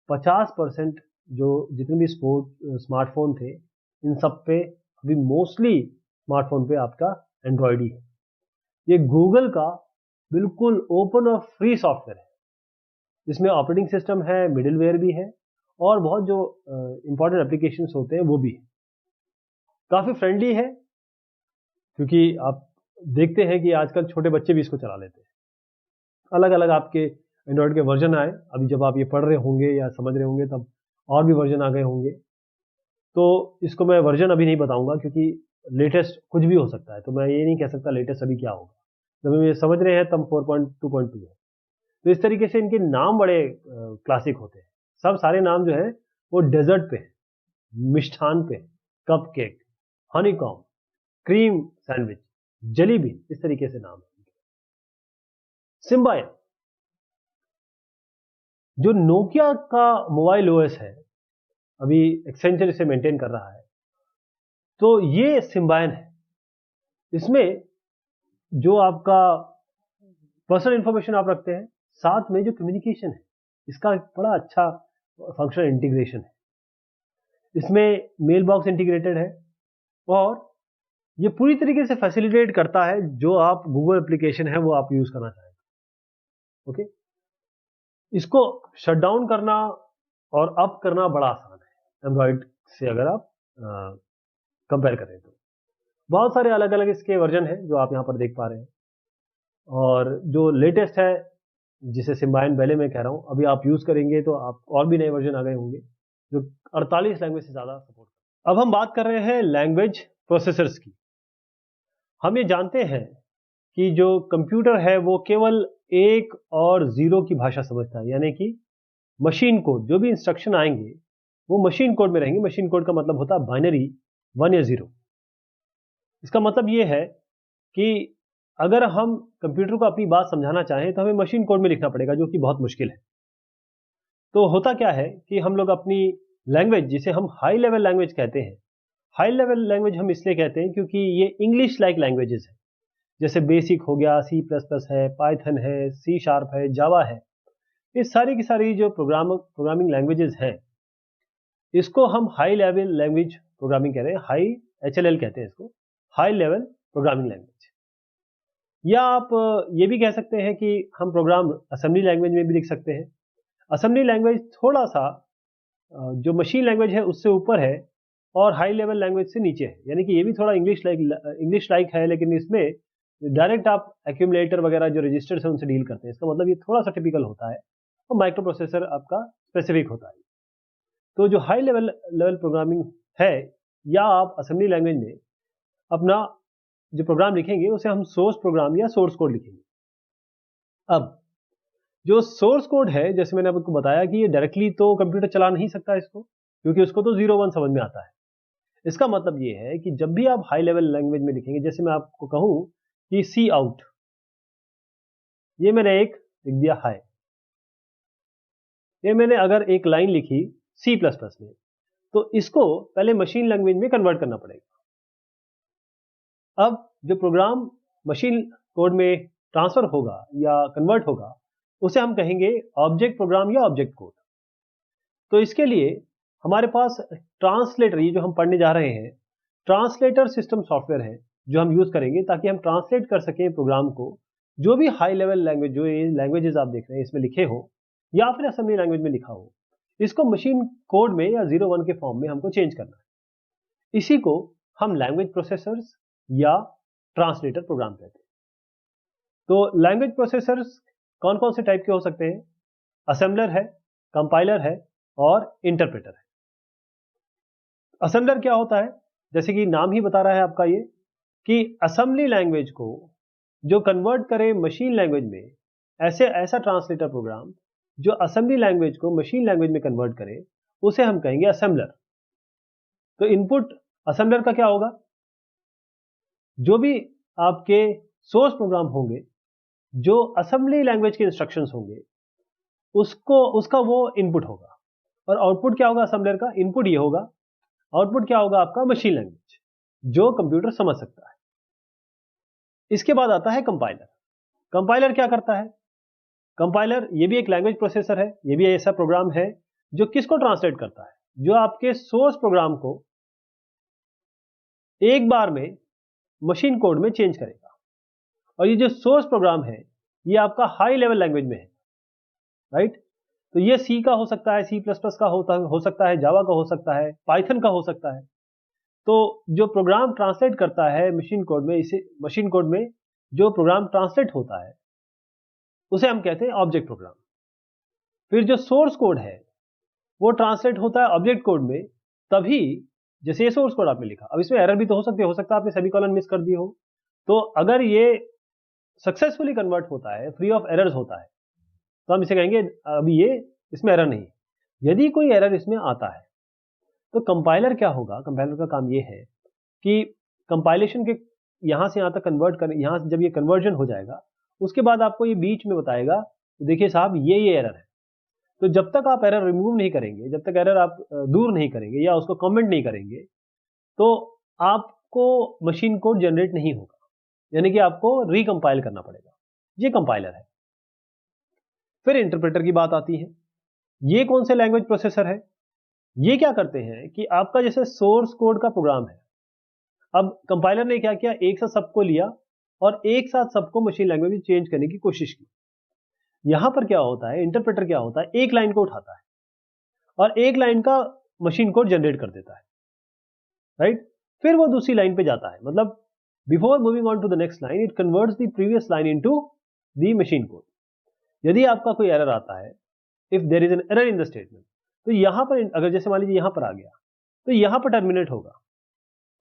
[SPEAKER 1] 50% जो जितने भी स्मार्टफोन थे, इन सब पे अभी मोस्टली स्मार्टफोन पे आपका एंड्रॉयड ही है। ये गूगल का बिल्कुल ओपन और फ्री सॉफ्टवेयर है, जिसमें ऑपरेटिंग सिस्टम है, मिडिलवेयर भी है, और बहुत जो इंपॉर्टेंट एप्लीकेशंस होते हैं वो भी है। काफी फ्रेंडली है, क्योंकि आप देखते हैं कि आजकल छोटे बच्चे भी इसको चला लेते हैं। अलग अलग आपके एंड्रॉयड के वर्जन आए, अभी जब आप ये पढ़ रहे होंगे या समझ रहे होंगे तब और भी वर्जन आ गए होंगे। तो इसको मैं वर्जन अभी नहीं बताऊंगा, क्योंकि लेटेस्ट कुछ भी हो सकता है, तो मैं ये नहीं कह सकता लेटेस्ट अभी क्या होगा। जब हम ये समझ रहे हैं तब 4.2.2 है। तो इस तरीके से इनके नाम बड़े क्लासिक होते हैं, सब सारे नाम जो है वो डेजर्ट पे है, मिष्ठान पे, cup cake, honeycomb, cream sandwich, जली बीन, इस तरीके से नाम है। सिम्बायन, जो नोकिया का मोबाइल ओएस है, अभी एक्सेंचर इसे मेंटेन कर रहा है, तो ये सिम्बायन है। इसमें जो आपका पर्सनल इंफॉर्मेशन आप रखते हैं, साथ में जो कम्युनिकेशन है, इसका एक बड़ा अच्छा फंक्शनल इंटीग्रेशन है। इसमें मेल बॉक्स इंटीग्रेटेड है और ये पूरी तरीके से फैसिलिटेट करता है जो आप गूगल एप्लीकेशन है वो आप यूज करना चाहें। ओके, इसको शट डाउन करना और अप करना बड़ा आसान है एंड्रॉइड से, अगर आप कंपेयर करें तो। बहुत सारे अलग अलग इसके वर्जन हैं जो आप यहाँ पर देख पा रहे हैं, और जो लेटेस्ट है जिसे सिम्बायन पहले मैं कह रहा हूँ, अभी आप यूज करेंगे तो आप और भी नए वर्जन आ गए होंगे जो 48 लैंग्वेज से ज्यादा सपोर्ट। अब हम बात कर रहे हैं लैंग्वेज प्रोसेसर्स की। हम ये जानते हैं कि जो कंप्यूटर है वो केवल 1 और 0 की भाषा समझता है, यानी कि मशीन कोड, जो भी इंस्ट्रक्शन आएंगे वो मशीन कोड में रहेंगे। मशीन कोड का मतलब होता है बाइनरी 1 या 0। इसका मतलब ये है कि अगर हम कंप्यूटर को अपनी बात समझाना चाहें तो हमें मशीन कोड में लिखना पड़ेगा, जो कि बहुत मुश्किल है। तो होता क्या है कि हम लोग अपनी लैंग्वेज, जिसे हम हाई लेवल लैंग्वेज कहते हैं, हाई लेवल लैंग्वेज हम इसलिए कहते हैं क्योंकि ये इंग्लिश लाइक लैंग्वेजेस है। जैसे बेसिक हो गया, C++ है, पाइथन है, C# है, जावा है, ये सारी की सारी जो प्रोग्रामिंग लैंग्वेजेस हैं, इसको हम हाई लेवल लैंग्वेज प्रोग्रामिंग कह रहे हैं। हाई HLL कहते हैं इसको, हाई लेवल प्रोग्रामिंग लैंग्वेज। या आप ये भी कह सकते हैं कि हम प्रोग्राम असेंबली लैंग्वेज में भी लिख सकते हैं। असेंबली लैंग्वेज थोड़ा सा जो मशीन लैंग्वेज है उससे ऊपर है और हाई लेवल लैंग्वेज से नीचे है, यानी कि ये भी थोड़ा इंग्लिश लाइक है, लेकिन इसमें डायरेक्ट आप एक्यूमुलेटर वगैरह जो रजिस्टर्स हैं उनसे डील करते हैं। इसका मतलब ये थोड़ा सा टिपिकल होता है और माइक्रो प्रोसेसर आपका स्पेसिफिक होता है। तो जो हाई लेवल प्रोग्रामिंग है, या आप असेंबली लैंग्वेज में अपना जो प्रोग्राम लिखेंगे उसे हम सोर्स प्रोग्राम या सोर्स कोड लिखेंगे। अब जो सोर्स कोड है, जैसे मैंने आपको बताया कि ये डायरेक्टली तो कंप्यूटर चला नहीं सकता इसको, क्योंकि उसको तो 0-1 समझ में आता है। इसका मतलब ये है कि जब भी आप हाई लेवल लैंग्वेज में लिखेंगे, जैसे मैं आपको कहूं कि सी आउट, ये मैंने एक लिख दिया हाई, ये मैंने अगर एक लाइन लिखी C++ में, तो इसको पहले मशीन लैंग्वेज में कन्वर्ट करना पड़ेगा। अब जो प्रोग्राम मशीन कोड में ट्रांसफर होगा या कन्वर्ट होगा, उसे हम कहेंगे ऑब्जेक्ट प्रोग्राम या ऑब्जेक्ट कोड। तो इसके लिए हमारे पास ट्रांसलेटर, ये जो हम पढ़ने जा रहे हैं, ट्रांसलेटर सिस्टम सॉफ्टवेयर है जो हम यूज करेंगे ताकि हम ट्रांसलेट कर सकें प्रोग्राम को, जो भी हाई लेवल लैंग्वेज, जो ये लैंग्वेजेस आप देख रहे हैं इसमें लिखे हो या फिर असेंबली लैंग्वेज में लिखा हो, इसको मशीन कोड में या 0-1 के फॉर्म में हमको चेंज करना है। इसी को हम लैंग्वेज प्रोसेसर्स या ट्रांसलेटर प्रोग्राम कहते हैं। तो लैंग्वेज प्रोसेसर्स कौन कौन से टाइप के हो सकते हैं? असेंबलर है, कंपाइलर है और इंटरप्रेटर है। असेंबलर क्या होता है? जैसे कि नाम ही बता रहा है आपका ये, कि असेंबली लैंग्वेज को जो कन्वर्ट करे मशीन लैंग्वेज में, ऐसा ट्रांसलेटर प्रोग्राम जो असेंबली लैंग्वेज को मशीन लैंग्वेज में कन्वर्ट करे, उसे हम कहेंगे असेंबलर। तो इनपुट असेंबलर का क्या होगा? जो भी आपके सोर्स प्रोग्राम होंगे, जो असेंबली लैंग्वेज के इंस्ट्रक्शंस होंगे, उसका वो इनपुट होगा। और आउटपुट क्या होगा असेंबलर का? इनपुट ये होगा, आउटपुट क्या होगा आपका? मशीन लैंग्वेज, जो कंप्यूटर समझ सकता है। इसके बाद आता है कंपाइलर। कंपाइलर क्या करता है? कंपाइलर ये भी एक लैंग्वेज प्रोसेसर है, ये भी ऐसा प्रोग्राम है जो किसको ट्रांसलेट करता है? जो आपके सोर्स प्रोग्राम को एक बार में मशीन कोड में चेंज करेगा। और ये जो सोर्स प्रोग्राम है ये आपका हाई लेवल लैंग्वेज में है, राइट? तो ये C का हो सकता है, C++ का हो सकता है, जावा का हो सकता है, पाइथन का हो सकता है। तो जो प्रोग्राम ट्रांसलेट करता है मशीन कोड में, इसे मशीन कोड में जो प्रोग्राम ट्रांसलेट होता है उसे हम कहते हैं ऑब्जेक्ट प्रोग्राम। फिर जो सोर्स कोड है वो ट्रांसलेट होता है ऑब्जेक्ट कोड में, तभी जैसे ये सोर्स कोड आपने लिखा। अब इसमें एरर भी तो हो सकता है आपने सेमीकोलन मिस कर दी हो। तो अगर ये सक्सेसफुली कन्वर्ट होता है, फ्री ऑफ एरर्स होता है, तो हम इसे कहेंगे अभी ये इसमें एरर नहीं। यदि कोई एरर इसमें आता है तो कंपाइलर क्या होगा, कंपाइलर का काम ये है कि कंपाइलेशन के यहाँ से यहाँ तक कन्वर्ट कर, यहाँ से जब ये कन्वर्जन हो जाएगा उसके बाद आपको ये बीच में बताएगा देखिए साहब ये एरर है। तो जब तक आप एरर रिमूव नहीं करेंगे, जब तक एरर आप दूर नहीं करेंगे या उसको कमेंट नहीं करेंगे, तो आपको मशीन कोड जनरेट नहीं होगा, यानी कि आपको रिकंपाइल करना पड़ेगा। ये कंपाइलर है। फिर इंटरप्रेटर की बात आती है। ये कौन से लैंग्वेज प्रोसेसर है? ये क्या करते हैं कि आपका जैसे सोर्स कोड का प्रोग्राम है, अब कंपाइलर ने क्या किया, एक साथ सबको लिया और एक साथ सबको मशीन लैंग्वेज में चेंज करने की कोशिश की। यहां पर क्या होता है, इंटरप्रेटर क्या होता है, एक लाइन को उठाता है और एक लाइन का मशीन कोड जनरेट कर देता है, राइट। फिर वो दूसरी लाइन पे जाता है, मतलब before moving on to the next line it converts the previous line into the machine code. यदि आपका कोई एरर आता है, if there is an error in the statement, तो यहां पर अगर जैसे मान लीजिए यहां पर आ गया तो यहां पर टर्मिनेट होगा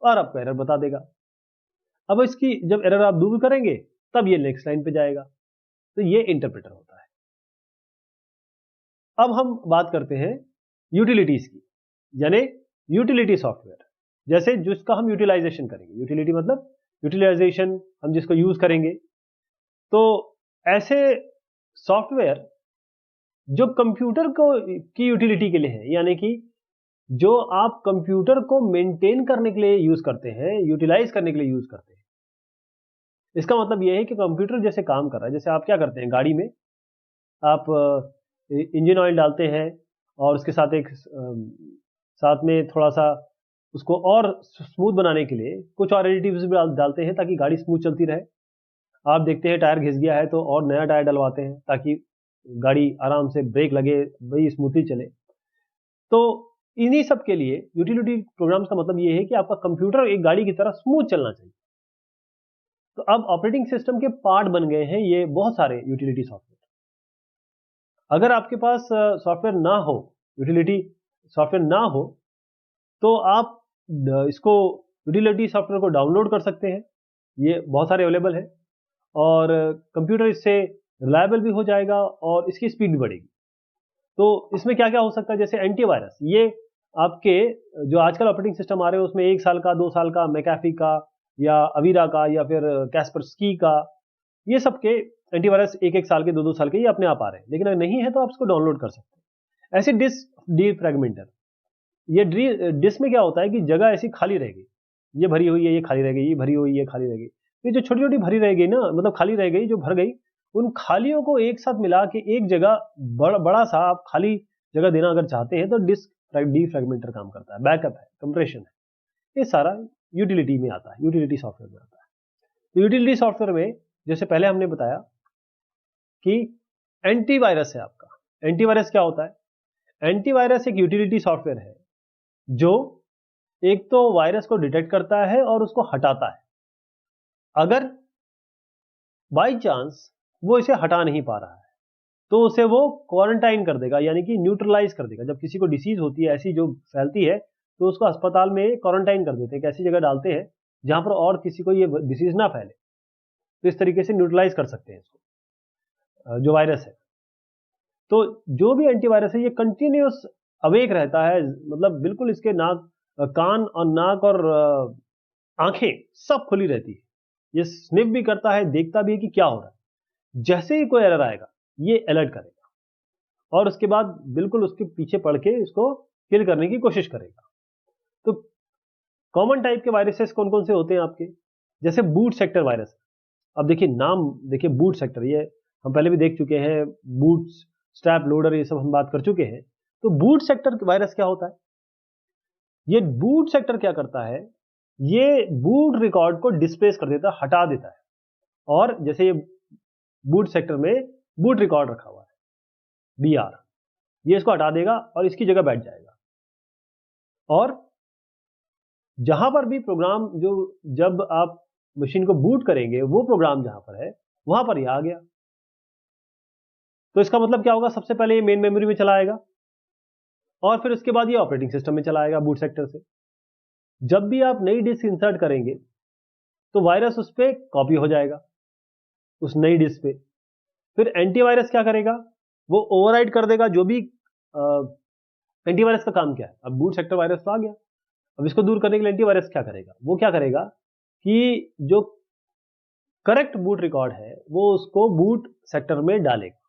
[SPEAKER 1] और आपको एरर बता देगा। अब इसकी जब एरर आप दूर करेंगे तब ये नेक्स्ट लाइन पे जाएगा। तो ये इंटरप्रेटर होता है। अब हम बात करते हैं यूटिलिटीज की, यानी यूटिलिटी सॉफ्टवेयर, जैसे जिसका हम यूटिलाइजेशन करेंगे। यूटिलिटी मतलब यूटिलाइजेशन, हम जिसको यूज करेंगे। तो ऐसे सॉफ्टवेयर जो कंप्यूटर को की यूटिलिटी के लिए है, यानी कि जो आप कंप्यूटर को मेंटेन करने के लिए यूज करते हैं, यूटिलाइज करने के लिए यूज करते हैं। इसका मतलब यह है कि कंप्यूटर जैसे काम कर रहा है, जैसे आप क्या करते हैं, गाड़ी में आप इंजन ऑयल डालते हैं और उसके साथ एक साथ में थोड़ा सा उसको और स्मूथ बनाने के लिए कुछ और एडिटिव्स भी डालते हैं ताकि गाड़ी स्मूथ चलती रहे। आप देखते हैं टायर घिस गया है तो और नया टायर डलवाते हैं ताकि गाड़ी आराम से ब्रेक लगे, वही स्मूथली चले। तो इन्हीं सब के लिए यूटिलिटी प्रोग्राम्स का मतलब ये है कि आपका कंप्यूटर एक गाड़ी की तरह स्मूथ चलना चाहिए। तो अब ऑपरेटिंग सिस्टम के पार्ट बन गए हैं ये बहुत सारे यूटिलिटी सॉफ्टवेयर। अगर आपके पास सॉफ्टवेयर ना हो, यूटिलिटी सॉफ्टवेयर ना हो, तो आप इसको यूटिलिटी सॉफ्टवेयर को डाउनलोड कर सकते हैं। ये बहुत सारे अवेलेबल है और कंप्यूटर इससे रिलायबल भी हो जाएगा और इसकी स्पीड भी बढ़ेगी। तो इसमें क्या क्या हो सकता है, जैसे एंटीवायरस, ये आपके जो आजकल ऑपरेटिंग सिस्टम आ रहे हैं उसमें 1 साल का, 2 साल का, मैकाफी का या अवीरा का या फिर कैस्परस्की का, ये सब के एंटीवायरस 1-1 साल के, 2-2 साल के ये अपने आप आ रहे हैं। लेकिन अगर नहीं है तो आप इसको डाउनलोड कर सकते हैं। ऐसे डिस्क डीफ्रैगमेंटर, ये डिस्क में क्या होता है कि जगह ऐसी खाली रहेगी, ये भरी हुई है, ये खाली रह गई, ये भरी हुई है, खाली रह गई। ये जो छोटी छोटी भरी रह गई ना, मतलब खाली रह गई, जो भर गई, उन खालियों को एक साथ मिला के एक जगह बड़ा सा आप खाली जगह देना अगर चाहते हैं तो डिस्क डीफ्रैगमेंटर काम करता है, बैकअप है, कंप्रेशन है। ये सारा यूटिलिटी में आता है, यूटिलिटी सॉफ्टवेयर में आता है। तो यूटिलिटी सॉफ्टवेयर में जैसे पहले हमने बताया कि एंटीवायरस है आपका। एंटीवायरस क्या होता है? एंटीवायरस एक यूटिलिटी सॉफ्टवेयर है जो एक तो वायरस को डिटेक्ट करता है और उसको हटाता है। अगर बाय चांस वो इसे हटा नहीं पा रहा है तो उसे वो क्वारंटाइन कर देगा, यानी कि न्यूट्रलाइज कर देगा। जब किसी को डिसीज होती है ऐसी जो फैलती है तो उसको अस्पताल में क्वारंटाइन कर देते हैं, एक ऐसी जगह डालते हैं जहां पर और किसी को ये डिसीज ना फैले। तो इस तरीके से न्यूट्रलाइज कर सकते हैं इसको, जो वायरस है। तो जो भी एंटीवायरस है ये कंटिन्यूस अवेक रहता है, मतलब बिल्कुल इसके नाक, कान और नाक और आंखें सब खुली रहती है। ये स्निफ भी करता है, देखता भी है कि क्या हो रहा है। जैसे ही कोई एरर आएगा ये अलर्ट करेगा और उसके बाद बिल्कुल उसके पीछे पड़ के इसको किल करने की कोशिश करेगा। तो कॉमन टाइप के वायरसेस कौन कौन से होते हैं आपके, जैसे बूट सेक्टर वायरस। अब देखिए नाम देखिए, बूट सेक्टर, ये हम पहले भी देख चुके हैं, बूट स्ट्रैप लोडर, ये सब हम बात कर चुके हैं। तो बूट सेक्टर वायरस क्या होता है? ये बूट सेक्टर क्या करता है, ये बूट रिकॉर्ड को डिस्प्लेस कर देता है, हटा देता है। और जैसे ये बूट सेक्टर में बूट रिकॉर्ड रखा हुआ है, बीआर, ये इसको हटा देगा और इसकी जगह बैठ जाएगा। और जहां पर भी प्रोग्राम, जो जब आप मशीन को बूट करेंगे वो प्रोग्राम जहां पर है वहां पर ये आ गया। तो इसका मतलब क्या होगा, सबसे पहले ये मेन मेमोरी में चला आएगा और फिर उसके बाद ये ऑपरेटिंग सिस्टम में चला आएगा बूट सेक्टर से। जब भी आप नई डिस्क इंसर्ट करेंगे तो वायरस उस पर कॉपी हो जाएगा, उस नई डिस्क पे। फिर एंटीवायरस क्या करेगा, वो ओवरराइड कर देगा जो भी एंटीवायरस का काम क्या है? अब बूट सेक्टर वायरस तो आ गया, अब इसको दूर करने के लिए एंटीवायरस क्या करेगा? वो क्या करेगा कि जो करेक्ट बूट रिकॉर्ड है वो उसको बूट सेक्टर में डालेगा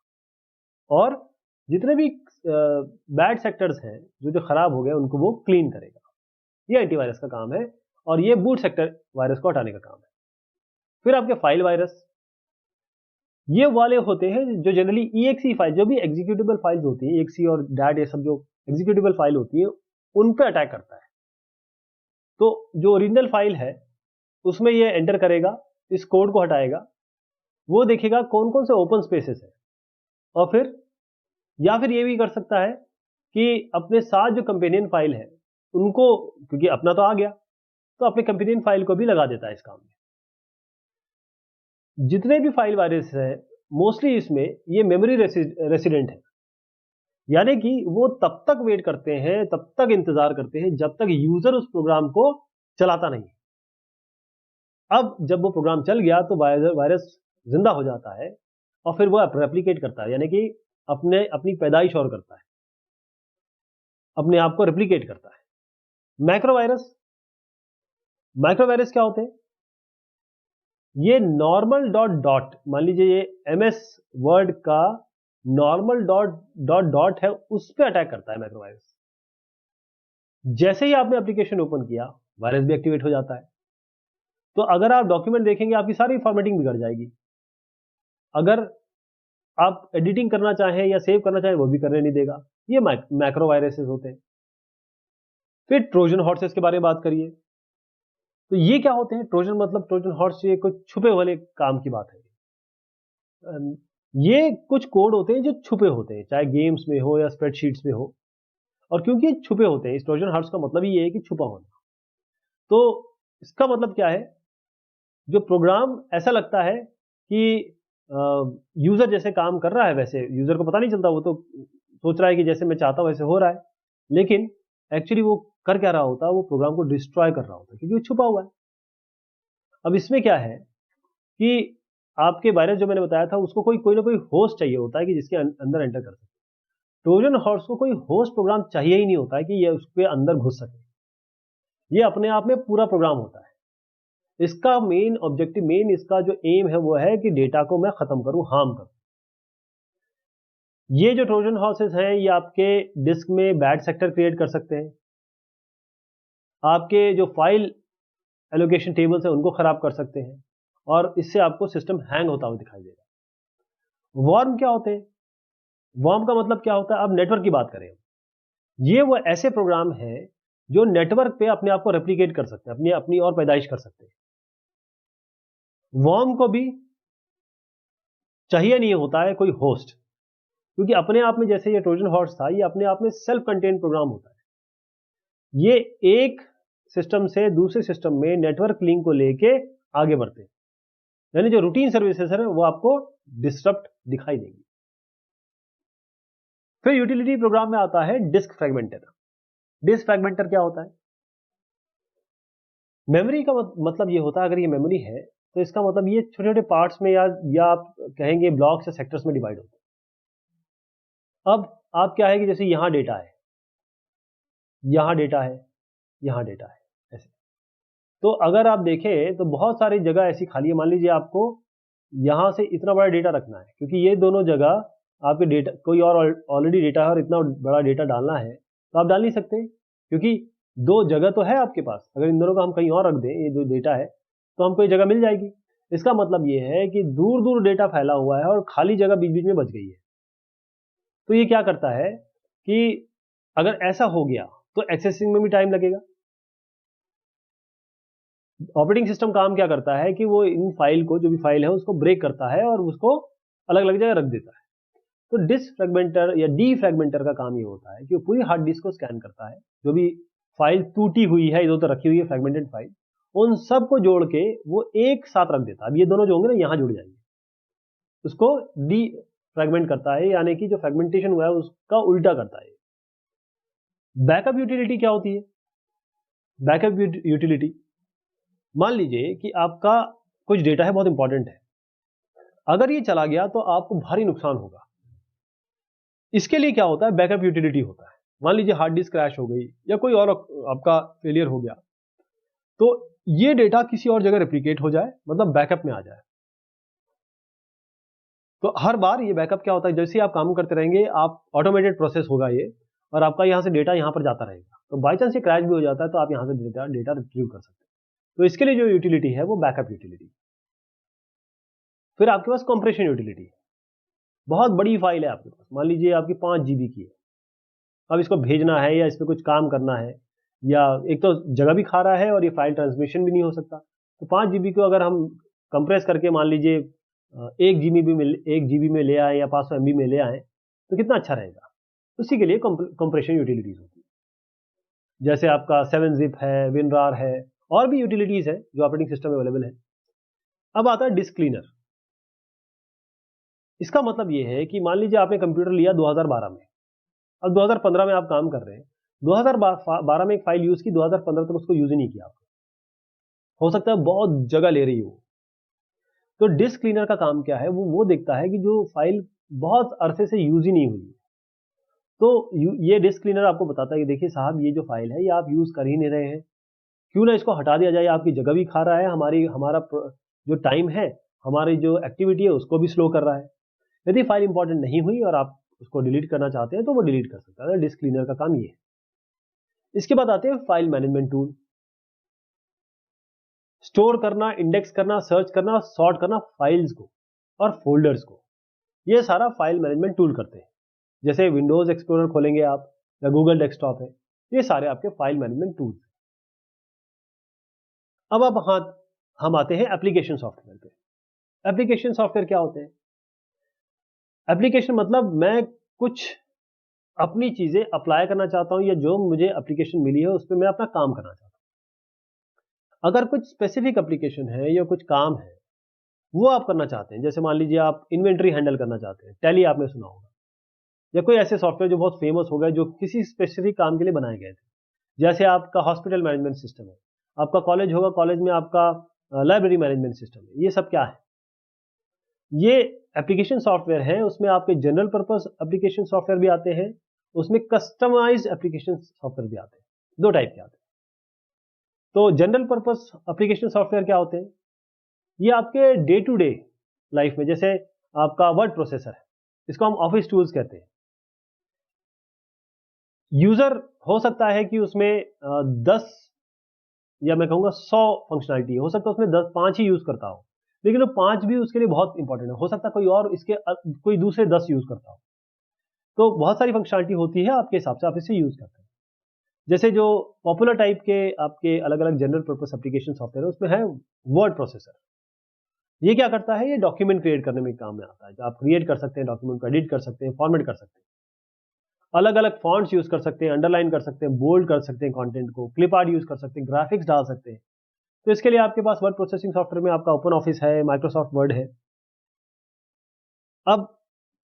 [SPEAKER 1] और जितने भी बैड सेक्टर्स हैं जो खराब हो गए उनको वो क्लीन करेगा। ये एंटीवायरस का काम है और ये बूट सेक्टर वायरस को हटाने का काम है। फिर आपके फाइल वायरस, ये वाले होते हैं जो जनरली EXE फाइल, जो भी एग्जीक्यूटेबल फाइल्स होती हैं, EXE और DAT, ये सब जो एग्जीक्यूटेबल फाइल होती है उन पे अटैक करता है। तो जो ओरिजिनल फाइल है उसमें ये एंटर करेगा, इस कोड को हटाएगा, वो देखेगा कौन कौन से ओपन स्पेसेस है और फिर ये भी कर सकता है कि अपने साथ जो कंपेनियन फाइल है उनको, क्योंकि अपना तो आ गया, तो अपने कंपेनियन फाइल को भी लगा देता है इस काम में। जितने भी फाइल वायरस है मोस्टली इसमें ये मेमोरी रेसिडेंट है, यानी कि वो तब तक वेट करते हैं, तब तक इंतजार करते हैं जब तक यूजर उस प्रोग्राम को चलाता नहीं। अब जब वो प्रोग्राम चल गया तो वायरस जिंदा हो जाता है और फिर वो रेप्लिकेट करता है, यानी कि अपनी पैदाइश और करता है, अपने आप को रेप्लिकेट करता है। माइक्रोवायरस क्या होते हैं? ये नॉर्मल डॉट डॉट, मान लीजिए ये MS वर्ड का नॉर्मल डॉट डॉट डॉट है, उस पर अटैक करता है माइक्रोवायरस। जैसे ही आपने एप्लीकेशन ओपन किया वायरस भी एक्टिवेट हो जाता है। तो अगर आप डॉक्यूमेंट देखेंगे आपकी सारी फॉर्मेटिंग बिगड़ जाएगी। अगर आप एडिटिंग करना चाहें या सेव करना चाहें वो भी करने नहीं देगा। ये मैक्रोवायरसेस होते हैं। फिर ट्रोजन हॉर्सेस के बारे में बात करिए। तो ये क्या होते हैं? ट्रोजन हॉर्स, ये कुछ छुपे वाले काम की बात है। ये कुछ कोड होते हैं जो छुपे होते हैं, चाहे गेम्स में हो या स्प्रेडशीट्स में हो, और क्योंकि ये छुपे होते हैं, इस ट्रोजन हॉर्स का मतलब ही ये है कि छुपा होना। तो इसका मतलब क्या है? जो प्रोग्राम ऐसा लगता है कि यूजर जैसे काम कर रहा है, वैसे यूजर को पता नहीं चलता, वो तो सोच रहा है कि जैसे मैं चाहता हूं वैसे हो रहा है, लेकिन एक्चुअली वो कर क्या रहा होता है? वो प्रोग्राम को डिस्ट्रॉय कर रहा होता है, क्योंकि वो छुपा हुआ है। अब इसमें क्या है कि आपके वायरस जो मैंने बताया था उसको कोई ना कोई होस्ट चाहिए होता है कि जिसके अंदर एंटर कर सके। ट्रोजन हॉर्स को कोई होस्ट प्रोग्राम चाहिए ही नहीं होता है कि ये उसके अंदर घुस सके। ये अपने आप में पूरा प्रोग्राम होता है। इसका मेन ऑब्जेक्टिव, इसका जो एम है वो है कि डेटा को मैं खत्म करूं, हार्म करूं। ये जो ट्रोजन हॉर्सेस हैं ये आपके डिस्क में बैड सेक्टर क्रिएट कर सकते हैं, आपके जो फाइल एलोकेशन टेबल्स है उनको खराब कर सकते हैं, और इससे आपको सिस्टम हैंग होता हुआ दिखाई देगा। वॉर्म क्या होते हैं? वॉर्म का मतलब क्या होता है? अब नेटवर्क की बात करें, ये वो ऐसे प्रोग्राम हैं जो नेटवर्क पे अपने आप को रेप्लिकेट कर सकते हैं, अपनी और पैदाइश कर सकते हैं। वॉर्म को भी चाहिए नहीं होता है कोई होस्ट, क्योंकि अपने आप में, जैसे ये ट्रोजन हॉर्स था, ये अपने आप में सेल्फ कंटेन्ड प्रोग्राम होता है। ये एक सिस्टम से दूसरे सिस्टम में नेटवर्क लिंक को लेके आगे बढ़ते हैं, यानी जो रूटीन सर्विसेज है वो आपको डिस्टर्ब दिखाई देंगी। फिर यूटिलिटी प्रोग्राम में आता है डिस्क फ्रेगमेंटर। डिस्क फ्रेगमेंटर क्या होता है? मेमोरी का मतलब ये होता है, अगर ये मेमोरी है तो इसका मतलब ये छोटे छोटे पार्ट्स में या आप कहेंगे ब्लॉक्स या सेक्टर्स में डिवाइड होते हैं। अब आप क्या है कि जैसे यहां डेटा है, यहां डेटा है, यहां डेटा है, ऐसे। तो अगर आप देखें तो बहुत सारी जगह ऐसी खाली है। मान लीजिए आपको यहां से इतना बड़ा डेटा रखना है, क्योंकि ये दोनों जगह आपके डेटा, कोई और ऑलरेडी डेटा है और इतना बड़ा डेटा डालना है तो आप डाल नहीं सकते, क्योंकि दो जगह तो है आपके पास। अगर इन दोनों को हम कहीं और रख दें, ये जो डेटा है, तो हमको एक जगह मिल जाएगी। इसका मतलब ये है कि दूर दूर डेटा फैला हुआ है और खाली जगह बीच बीच में बच गई है। तो ये क्या करता है कि अगर ऐसा हो गया तो एक्सेसिंग में भी टाइम लगेगा। ऑपरेटिंग सिस्टम काम क्या करता है कि वो इन फाइल को, जो भी फाइल है उसको ब्रेक करता है और उसको अलग अलग जगह रख देता है। तो डिस्क फ्रेगमेंटर या डी फ्रेगमेंटर का काम ये होता है कि वो पूरी हार्ड डिस्क को स्कैन करता है, जो भी फाइल टूटी हुई है, इधर उधर रखी हुई है फ्रेगमेंटेड फाइल, उन सब को जोड़ के वो एक साथ रख देता है। अब ये दोनों जो होंगे ना यहां जुड़ जाएंगे, उसको डी फ्रेगमेंट करता है, यानी कि जो फ्रेगमेंटेशन हुआ है उसका उल्टा करता है। बैकअप यूटिलिटी क्या होती है? बैकअप यूटिलिटी, मान लीजिए कि आपका कुछ डेटा है, बहुत इंपॉर्टेंट है, अगर ये चला गया तो आपको भारी नुकसान होगा। इसके लिए क्या होता है? बैकअप यूटिलिटी होता है। मान लीजिए हार्ड डिस्क क्रैश हो गई या कोई और आपका फेलियर हो गया, तो ये डेटा किसी और जगह रेप्लिकेट हो जाए, मतलब बैकअप में आ जाए। तो हर बार ये बैकअप क्या होता है, जैसे ही आप काम करते रहेंगे, आप ऑटोमेटेड प्रोसेस होगा ये, और आपका यहाँ से डेटा यहाँ पर जाता रहेगा। तो बाई चांस ये क्रैश भी हो जाता है तो आप यहाँ से डेटा रिट्रीव कर सकते हैं। तो इसके लिए जो यूटिलिटी है वो बैकअप यूटिलिटी। फिर आपके पास कंप्रेशन यूटिलिटी है। बहुत बड़ी फाइल है आपके पास, मान लीजिए आपकी 5 GB की है, अब इसको भेजना है या इस पर कुछ काम करना है, या एक तो जगह भी खा रहा है और ये फाइल ट्रांसमिशन भी नहीं हो सकता। तो 5 GB को अगर हम कंप्रेस करके मान लीजिए 1 GB में ले आए या 500 MB में ले आए, तो कितना अच्छा रहेगा। उसी के लिए कंप्रेशन यूटिलिटीज होती है। जैसे आपका 7-zip है, WinRAR है, और भी यूटिलिटीज है जो ऑपरेटिंग सिस्टम में अवेलेबल है। अब आता है डिस्क क्लीनर। इसका मतलब ये है कि मान लीजिए आपने कंप्यूटर लिया 2012 में, अब 2015 में आप काम कर रहे हैं, 2012 में एक फाइल यूज की, 2015 तक उसको यूज ही नहीं किया आपने, हो सकता है बहुत जगह ले रही हो। तो डिस्क क्लीनर का काम क्या है, वो देखता है कि जो फाइल बहुत अरसे से यूज ही नहीं हुई, तो ये डिस्क क्लीनर आपको बताता है कि देखिए साहब, ये जो फाइल है ये आप यूज कर ही नहीं रहे हैं, क्यों ना इसको हटा दिया जाए, आपकी जगह भी खा रहा है, हमारा जो टाइम है, हमारी जो एक्टिविटी है उसको भी स्लो कर रहा है। यदि फाइल इंपॉर्टेंट नहीं हुई और आप उसको डिलीट करना चाहते हैं तो वो डिलीट कर सकता है। डिस्क क्लीनर का काम ये है। इसके बाद आते हैं फाइल मैनेजमेंट टूल। स्टोर करना, इंडेक्स करना, सर्च करना, सॉर्ट करना फाइल्स को और फोल्डर्स को, ये सारा फाइल मैनेजमेंट टूल करते हैं। जैसे विंडोज एक्सप्लोरर खोलेंगे आप या गूगल डेस्कटॉप है, ये सारे आपके फाइल मैनेजमेंट टूल्स। अब हम आते हैं एप्लीकेशन सॉफ्टवेयर पे। एप्लीकेशन सॉफ्टवेयर क्या होते हैं? एप्लीकेशन मतलब मैं कुछ अपनी चीजें अप्लाई करना चाहता हूं, या जो मुझे एप्लीकेशन मिली है उस पर मैं अपना काम करना चाहता हूं। अगर कुछ स्पेसिफिक एप्लीकेशन है या कुछ काम है वो आप करना चाहते हैं, जैसे मान लीजिए आप इन्वेंट्री हैंडल करना चाहते हैं, टैली आपने सुना होगा, या कोई ऐसे सॉफ्टवेयर जो बहुत फेमस हो गए, जो किसी स्पेसिफिक काम के लिए बनाए गए थे। जैसे आपका हॉस्पिटल मैनेजमेंट सिस्टम है, आपका कॉलेज होगा, कॉलेज में आपका लाइब्रेरी मैनेजमेंट सिस्टम है, ये सब क्या है? ये एप्लीकेशन सॉफ्टवेयर है। उसमें आपके जनरल पर्पस एप्लीकेशन सॉफ्टवेयर भी आते हैं, उसमें कस्टमाइज्ड एप्लीकेशन सॉफ्टवेयर भी आते हैं। दो टाइप के आते हैं। तो जनरल पर्पस एप्लीकेशन सॉफ्टवेयर क्या होते हैं? ये आपके डे टू डे लाइफ में, जैसे आपका वर्ड प्रोसेसर है, इसको हम ऑफिस टूल्स कहते हैं। यूजर हो सकता है कि उसमें 10 या मैं कहूंगा 100 फंक्शनलिटी हो सकता है, उसमें 5 ही यूज करता हो, लेकिन वो 5 भी उसके लिए बहुत इंपॉर्टेंट है। हो सकता है कोई और इसके कोई दूसरे 10 यूज करता हो। तो बहुत सारी फंक्शनलिटी होती है, आपके हिसाब से आप इसे यूज करते हैं। जैसे जो पॉपुलर टाइप के आपके अलग अलग जनरल पर्पस एप्लीकेशन सॉफ्टवेयर है, उसमें है वर्ड प्रोसेसर। ये क्या करता है? ये डॉक्यूमेंट क्रिएट करने में काम में आता है। जो आप क्रिएट कर सकते हैं, डॉक्यूमेंट को एडिट कर सकते हैं, फॉर्मेट कर सकते हैं, अलग अलग फॉन्ट्स यूज कर सकते हैं, अंडरलाइन कर सकते हैं, बोल्ड कर सकते हैं कंटेंट को, क्लिप आर्ट यूज कर सकते हैं, ग्राफिक्स डाल सकते हैं। तो इसके लिए आपके पास वर्ड प्रोसेसिंग सॉफ्टवेयर में आपका ओपन ऑफिस है, माइक्रोसॉफ्ट वर्ड है। अब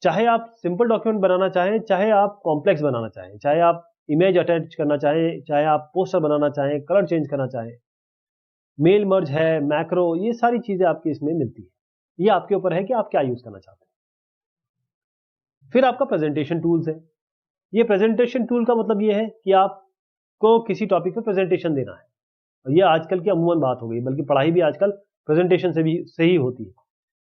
[SPEAKER 1] चाहे आप सिंपल डॉक्यूमेंट बनाना चाहें, चाहे आप कॉम्प्लेक्स बनाना चाहें, चाहे आप इमेज अटैच करना चाहें, चाहे आप पोस्टर बनाना चाहें, कलर चेंज करना चाहें, मेल मर्ज है, मैक्रो, ये सारी चीजें आपकी इसमें मिलती है। ये आपके ऊपर है कि आप क्या यूज करना चाहते हैं। फिर आपका प्रेजेंटेशन टूल्स है। ये प्रेजेंटेशन टूल का मतलब ये है कि आपको किसी टॉपिक पे प्रेजेंटेशन देना है, और ये आजकल की अमूमन बात हो गई, बल्कि पढ़ाई भी आजकल प्रेजेंटेशन से ही होती है।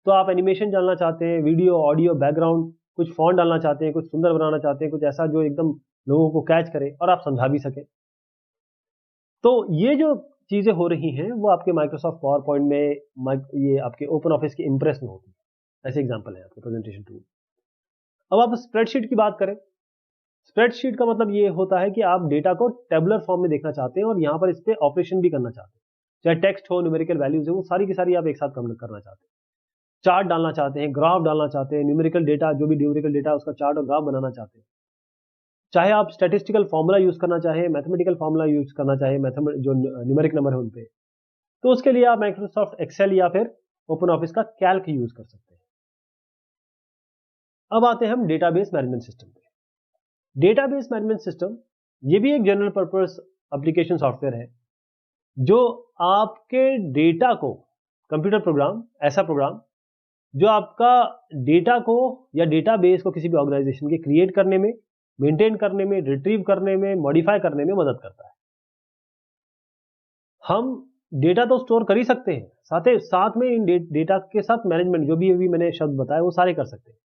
[SPEAKER 1] तो आप एनिमेशन डालना चाहते हैं, वीडियो, ऑडियो, बैकग्राउंड, कुछ फॉन्ट डालना चाहते हैं, कुछ सुंदर बनाना चाहते हैं, कुछ ऐसा जो एकदम लोगों को कैच करे और आप समझा भी सके। तो ये जो चीजें हो रही हैं वो आपके माइक्रोसॉफ्ट पावर पॉइंट में, ये आपके ओपन ऑफिस के इंप्रेस में होती है। ऐसे एग्जाम्पल है आपके प्रेजेंटेशन टूल। अब आप स्प्रेडशीट की बात करें। स्प्रेडशीट का मतलब ये होता है कि आप डेटा को टेबुलर फॉर्म में देखना चाहते हैं और यहाँ पर इस पर ऑपरेशन भी करना चाहते हैं, चाहे टेक्स्ट हो, न्यूमेरिकल वैल्यूज हो, वो सारी की सारी आप एक साथ करना चाहते हैं। चार्ट डालना चाहते हैं, ग्राफ डालना चाहते हैं, न्यूमेरिकल डेटा, जो भी न्यूमेरिकल डेटा उसका चार्ट और ग्राफ बनाना चाहते हैं। चाहे आप स्टैटिस्टिकल फॉर्मूला यूज करना चाहें, मैथमेटिकल फॉर्मूला यूज करना चाहें, जो न्यूमेरिक नंबर है उन पे, तो उसके लिए आप माइक्रोसॉफ्ट एक्सेल या फिर ओपन ऑफिस का कैल्क यूज कर सकते हैं। अब आते हैं हम डेटाबेस मैनेजमेंट सिस्टम पे। डेटाबेस मैनेजमेंट सिस्टम ये भी एक जनरल पर्पस एप्लीकेशन सॉफ्टवेयर है, जो आपके डेटा को, कंप्यूटर प्रोग्राम, ऐसा प्रोग्राम जो आपका डेटा को या डेटाबेस को किसी भी ऑर्गेनाइजेशन के क्रिएट करने में मेंटेन करने में, रिट्रीव करने में, मॉडिफाई करने में मदद करता है। हम डेटा तो स्टोर कर ही सकते हैं, साथ में इन डेटा के साथ मैनेजमेंट, जो भी अभी मैंने शब्द बताया वो सारे कर सकते हैं।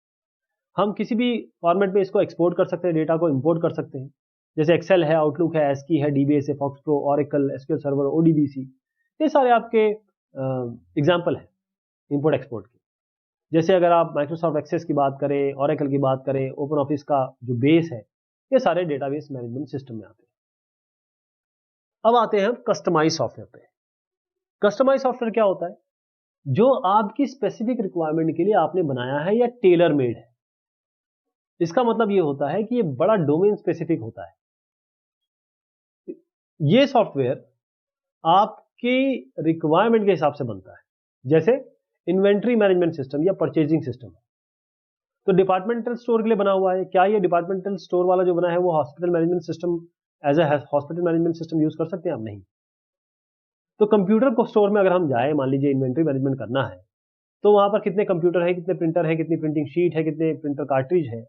[SPEAKER 1] हम किसी भी फॉर्मेट में इसको एक्सपोर्ट कर सकते हैं, डेटा को इंपोर्ट कर सकते हैं। जैसे एक्सेल है, आउटलुक है, एस्की है, डीबीएस है, FoxPro, Oracle, SQL server, ODBC, ये सारे आपके एग्जाम्पल हैं इंपोर्ट एक्सपोर्ट के। जैसे अगर आप माइक्रोसॉफ्ट एक्सेस की बात करें, ऑरेकल की बात करें, ओपन ऑफिस का जो बेस है, ये सारे डेटाबेस मैनेजमेंट सिस्टम में आते हैं। अब आते हैं कस्टमाइज सॉफ्टवेयर पे। कस्टमाइज सॉफ्टवेयर क्या होता है? जो आपकी स्पेसिफिक रिक्वायरमेंट के लिए आपने बनाया है या टेलर मेड है। इसका मतलब ये होता है कि ये बड़ा डोमेन स्पेसिफिक होता है। ये सॉफ्टवेयर आपकी रिक्वायरमेंट के हिसाब से बनता है। जैसे इन्वेंट्री मैनेजमेंट सिस्टम या परचेजिंग सिस्टम, तो डिपार्टमेंटल स्टोर के लिए बना हुआ है। क्या ये डिपार्टमेंटल स्टोर वाला जो बना है वो hospital management system, as a hospital management system use कर सकते हैं आप? नहीं। तो कंप्यूटर को स्टोर में अगर हम जाए, मान लीजिए इन्वेंट्री मैनेजमेंट करना है, तो वहां पर कितने कंप्यूटर है, कितने प्रिंटर है, कितनी प्रिंटिंग शीट है, कितने प्रिंटर कार्ट्रिज है,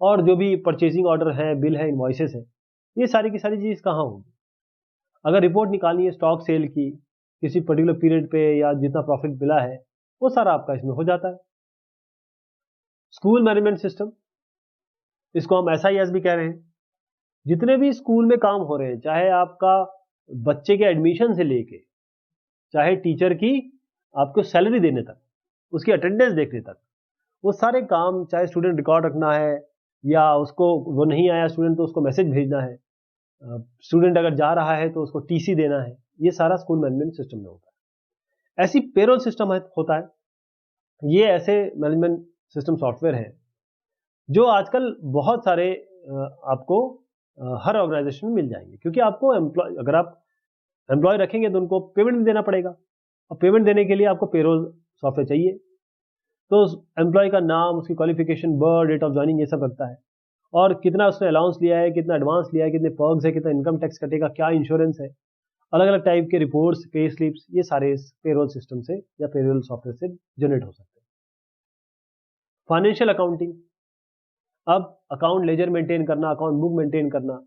[SPEAKER 1] और जो भी परचेजिंग ऑर्डर है, बिल है, इनवॉइसेस है, ये सारी की सारी चीज कहाँ होगी? अगर रिपोर्ट निकालनी है स्टॉक सेल की किसी पर्टिकुलर पीरियड पे, या जितना प्रॉफिट मिला है, वो सारा आपका इसमें हो जाता है। स्कूल मैनेजमेंट सिस्टम, इसको हम SIS भी कह रहे हैं। जितने भी स्कूल में काम हो रहे हैं, चाहे आपका बच्चे के एडमिशन से लेके, चाहे टीचर की आपको सैलरी देने तक, उसकी अटेंडेंस देखने तक, वो सारे काम, चाहे स्टूडेंट रिकॉर्ड रखना है, या उसको वो नहीं आया स्टूडेंट तो उसको मैसेज भेजना है, स्टूडेंट अगर जा रहा है तो उसको TC देना है, ये सारा स्कूल मैनेजमेंट सिस्टम में होता है। ऐसी पेरोल सिस्टम होता है। ये ऐसे मैनेजमेंट सिस्टम सॉफ्टवेयर है जो आजकल बहुत सारे आपको हर ऑर्गेनाइजेशन में मिल जाएंगे, क्योंकि आपको अगर आप एम्प्लॉय रखेंगे तो उनको पेमेंट भी देना पड़ेगा, और पेमेंट देने के लिए आपको पेरोल सॉफ्टवेयर चाहिए। तो एम्प्लॉय का नाम, उसकी qualification, birth, date of joining, ये सब रखता है, और कितना उसने अलाउंस लिया है, कितना एडवांस लिया है, कितने पर्क्स है, कितना इनकम टैक्स कटेगा, क्या इंश्योरेंस है, अलग अलग टाइप के रिपोर्ट्स, पे स्लिप्स, ये सारे पेरोल सिस्टम से या पेरोल सॉफ्टवेयर से जनरेट हो सकते हैं। फाइनेंशियल अकाउंटिंग, अब अकाउंट लेजर मेंटेन करना, अकाउंट बुक मेंटेन करना,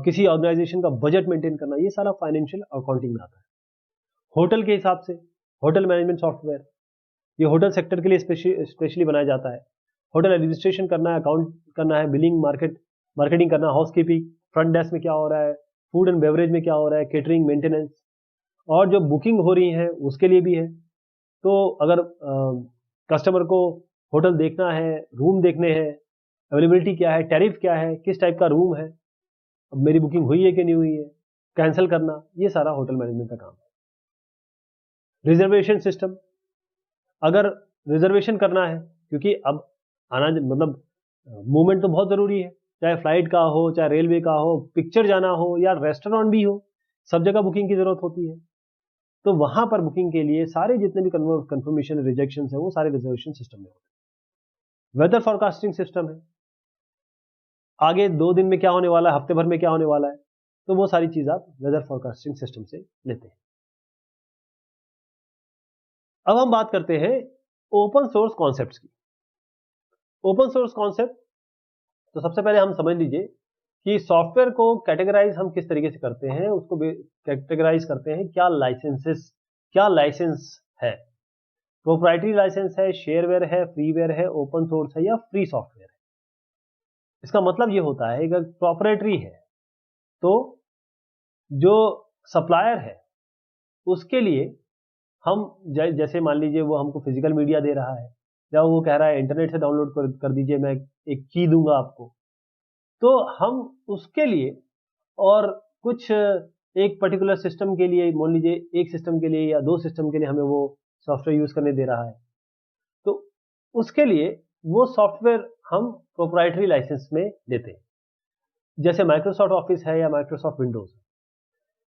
[SPEAKER 1] किसी ऑर्गेनाइजेशन का बजट मेंटेन करना, ये सारा फाइनेंशियल अकाउंटिंग में आता है। होटल के हिसाब से होटल मैनेजमेंट सॉफ्टवेयर, ये होटल सेक्टर के लिए स्पेशली बनाया जाता है। होटल एडमिनिस्ट्रेशन करना है, अकाउंट करना है, बिलिंग, मार्केटिंग करना, हाउसकीपिंग, फ्रंट डेस्क में क्या हो रहा है, फूड एंड बेवरेज में क्या हो रहा है, केटरिंग, मेंटेनेंस, और जो बुकिंग हो रही है उसके लिए भी है। तो अगर कस्टमर को होटल देखना है, रूम देखने हैं, अवेलेबिलिटी क्या है, टैरिफ क्या है, किस टाइप का रूम है, अब मेरी बुकिंग हुई है कि नहीं हुई है, कैंसिल करना, ये सारा होटल मैनेजमेंट का काम है। रिजर्वेशन सिस्टम, अगर रिजर्वेशन करना है, क्योंकि अब आना मतलब मूवमेंट तो बहुत जरूरी है, चाहे फ्लाइट का हो, चाहे रेलवे का हो, पिक्चर जाना हो, या रेस्टोरेंट भी हो, सब जगह बुकिंग की जरूरत होती है। तो वहां पर बुकिंग के लिए सारे जितने भी कंफर्मेशन, रिजेक्शन है, वो सारे रिजर्वेशन सिस्टम में होते हैं। वेदर फॉरकास्टिंग सिस्टम है, आगे 2 दिन में क्या होने वाला है, हफ्ते भर में क्या होने वाला है, तो वो सारी चीज आप वेदर फॉरकास्टिंग सिस्टम से लेते हैं। अब हम बात करते हैं ओपन सोर्स कॉन्सेप्ट्स की। ओपन सोर्स कॉन्सेप्ट, तो सबसे पहले हम समझ लीजिए कि सॉफ्टवेयर को कैटेगराइज हम किस तरीके से करते हैं, उसको कैटेगराइज करते हैं क्या लाइसेंस है। प्रोप्राइटरी लाइसेंस है, शेयरवेयर है, फ्रीवेयर है, ओपन सोर्स है, या फ्री सॉफ्टवेयर है। इसका मतलब ये होता है अगर प्रोप्राइटरी है तो जो सप्लायर है उसके लिए हम जैसे मान लीजिए वो हमको फिजिकल मीडिया दे रहा है, या वो कह रहा है इंटरनेट से डाउनलोड कर दीजिए, मैं एक की दूंगा आपको, तो हम उसके लिए और कुछ एक पर्टिकुलर सिस्टम के लिए, मान लीजिए एक सिस्टम के लिए या 2 सिस्टम के लिए हमें वो सॉफ्टवेयर यूज करने दे रहा है, तो उसके लिए वो सॉफ्टवेयर हम प्रोप्राइटरी लाइसेंस में देते हैं, जैसे माइक्रोसॉफ्ट ऑफिस है या माइक्रोसॉफ्ट विंडोज।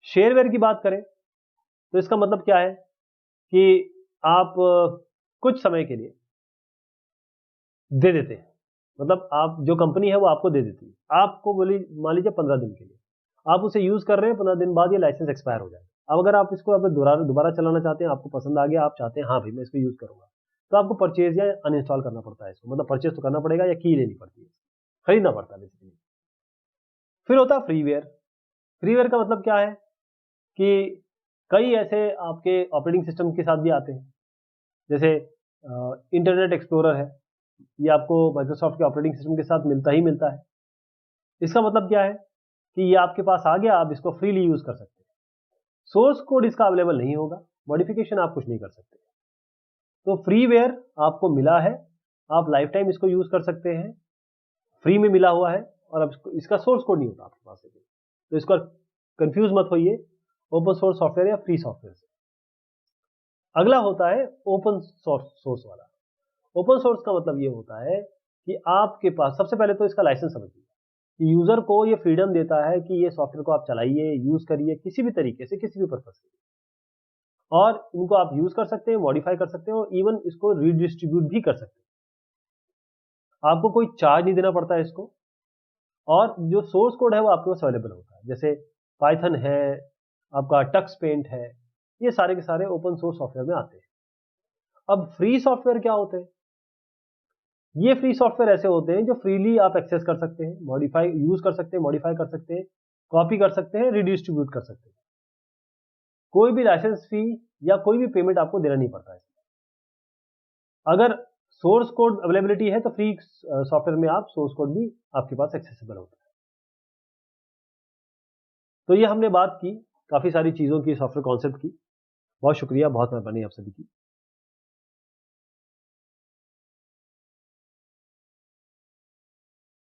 [SPEAKER 1] शेयरवेयर की बात करें तो इसका मतलब क्या है कि आप कुछ समय के लिए दे देते हैं, मतलब आप जो कंपनी है वो आपको दे देती है, आपको बोली मान लीजिए 15 दिन के लिए आप उसे यूज कर रहे हैं, 15 दिन बाद ये लाइसेंस एक्सपायर हो जाएगा। अब अगर आप इसको अब दोबारा चलाना चाहते हैं, आपको पसंद आ गया, आप चाहते हैं हाँ भाई मैं इसको यूज करूंगा, तो आपको परचेज या अनइंस्टॉल करना पड़ता है इसको, मतलब परचेज तो करना पड़ेगा या की लेनी पड़ती है, खरीदना पड़ता है बेसिकली। फिर होता है फ्रीवेयर। फ्रीवेयर का मतलब क्या है कि कई ऐसे आपके ऑपरेटिंग सिस्टम के साथ भी आते हैं, जैसे इंटरनेट एक्सप्लोरर है, ये आपको माइक्रोसॉफ्ट के ऑपरेटिंग सिस्टम के साथ मिलता ही मिलता है। इसका मतलब क्या है कि ये आपके पास आ गया, आप इसको फ्रीली यूज कर सकते हैं। सोर्स कोड इसका अवेलेबल नहीं होगा, मॉडिफिकेशन आप कुछ नहीं कर सकते। तो फ्रीवेयर आपको मिला है, आप लाइफ टाइम इसको यूज कर सकते हैं, फ्री में मिला हुआ है, और अब इसका सोर्स कोड नहीं होता आपके पास। तो इसको कंफ्यूज मत होइए ओपन सोर्स सॉफ्टवेयर या फ्री सॉफ्टवेयर से। अगला होता है ओपन सोर्स वाला। ओपन सोर्स का मतलब ये होता है कि आपके पास, सबसे पहले तो इसका लाइसेंस समझिए कि यूजर को ये फ्रीडम देता है कि ये सॉफ्टवेयर को आप चलाइए, यूज करिए किसी भी तरीके से, किसी भी पर्पज से, और इनको आप यूज कर सकते हैं, मॉडिफाई कर सकते हैं, और इवन इसको रीडिस्ट्रीब्यूट भी कर सकते हैं। आपको कोई चार्ज नहीं देना पड़ता है इसको, और जो सोर्स कोड है वो आपके पास अवेलेबल होता है। जैसे पाइथन है, आपका टक्स पेंट है, ये सारे के सारे ओपन सोर्स सॉफ्टवेयर में आते हैं। अब फ्री सॉफ्टवेयर क्या होते हैं? ये फ्री सॉफ्टवेयर ऐसे होते हैं जो फ्रीली आप एक्सेस कर सकते हैं, मॉडिफाई यूज कर सकते हैं, मॉडिफाई कर सकते हैं, कॉपी कर सकते हैं, रिडिस्ट्रीब्यूट कर सकते हैं। कोई भी लाइसेंस फी या कोई भी पेमेंट आपको देना नहीं पड़ता है। अगर सोर्स कोड अवेलेबिलिटी है तो फ्री सॉफ्टवेयर में आप सोर्स कोड भी आपके पास एक्सेसिबल होता है। तो ये हमने बात की काफी सारी चीजों की, सॉफ्टवेयर कॉन्सेप्ट की। बहुत शुक्रिया, बहुत मेहरबानी आप सभी की।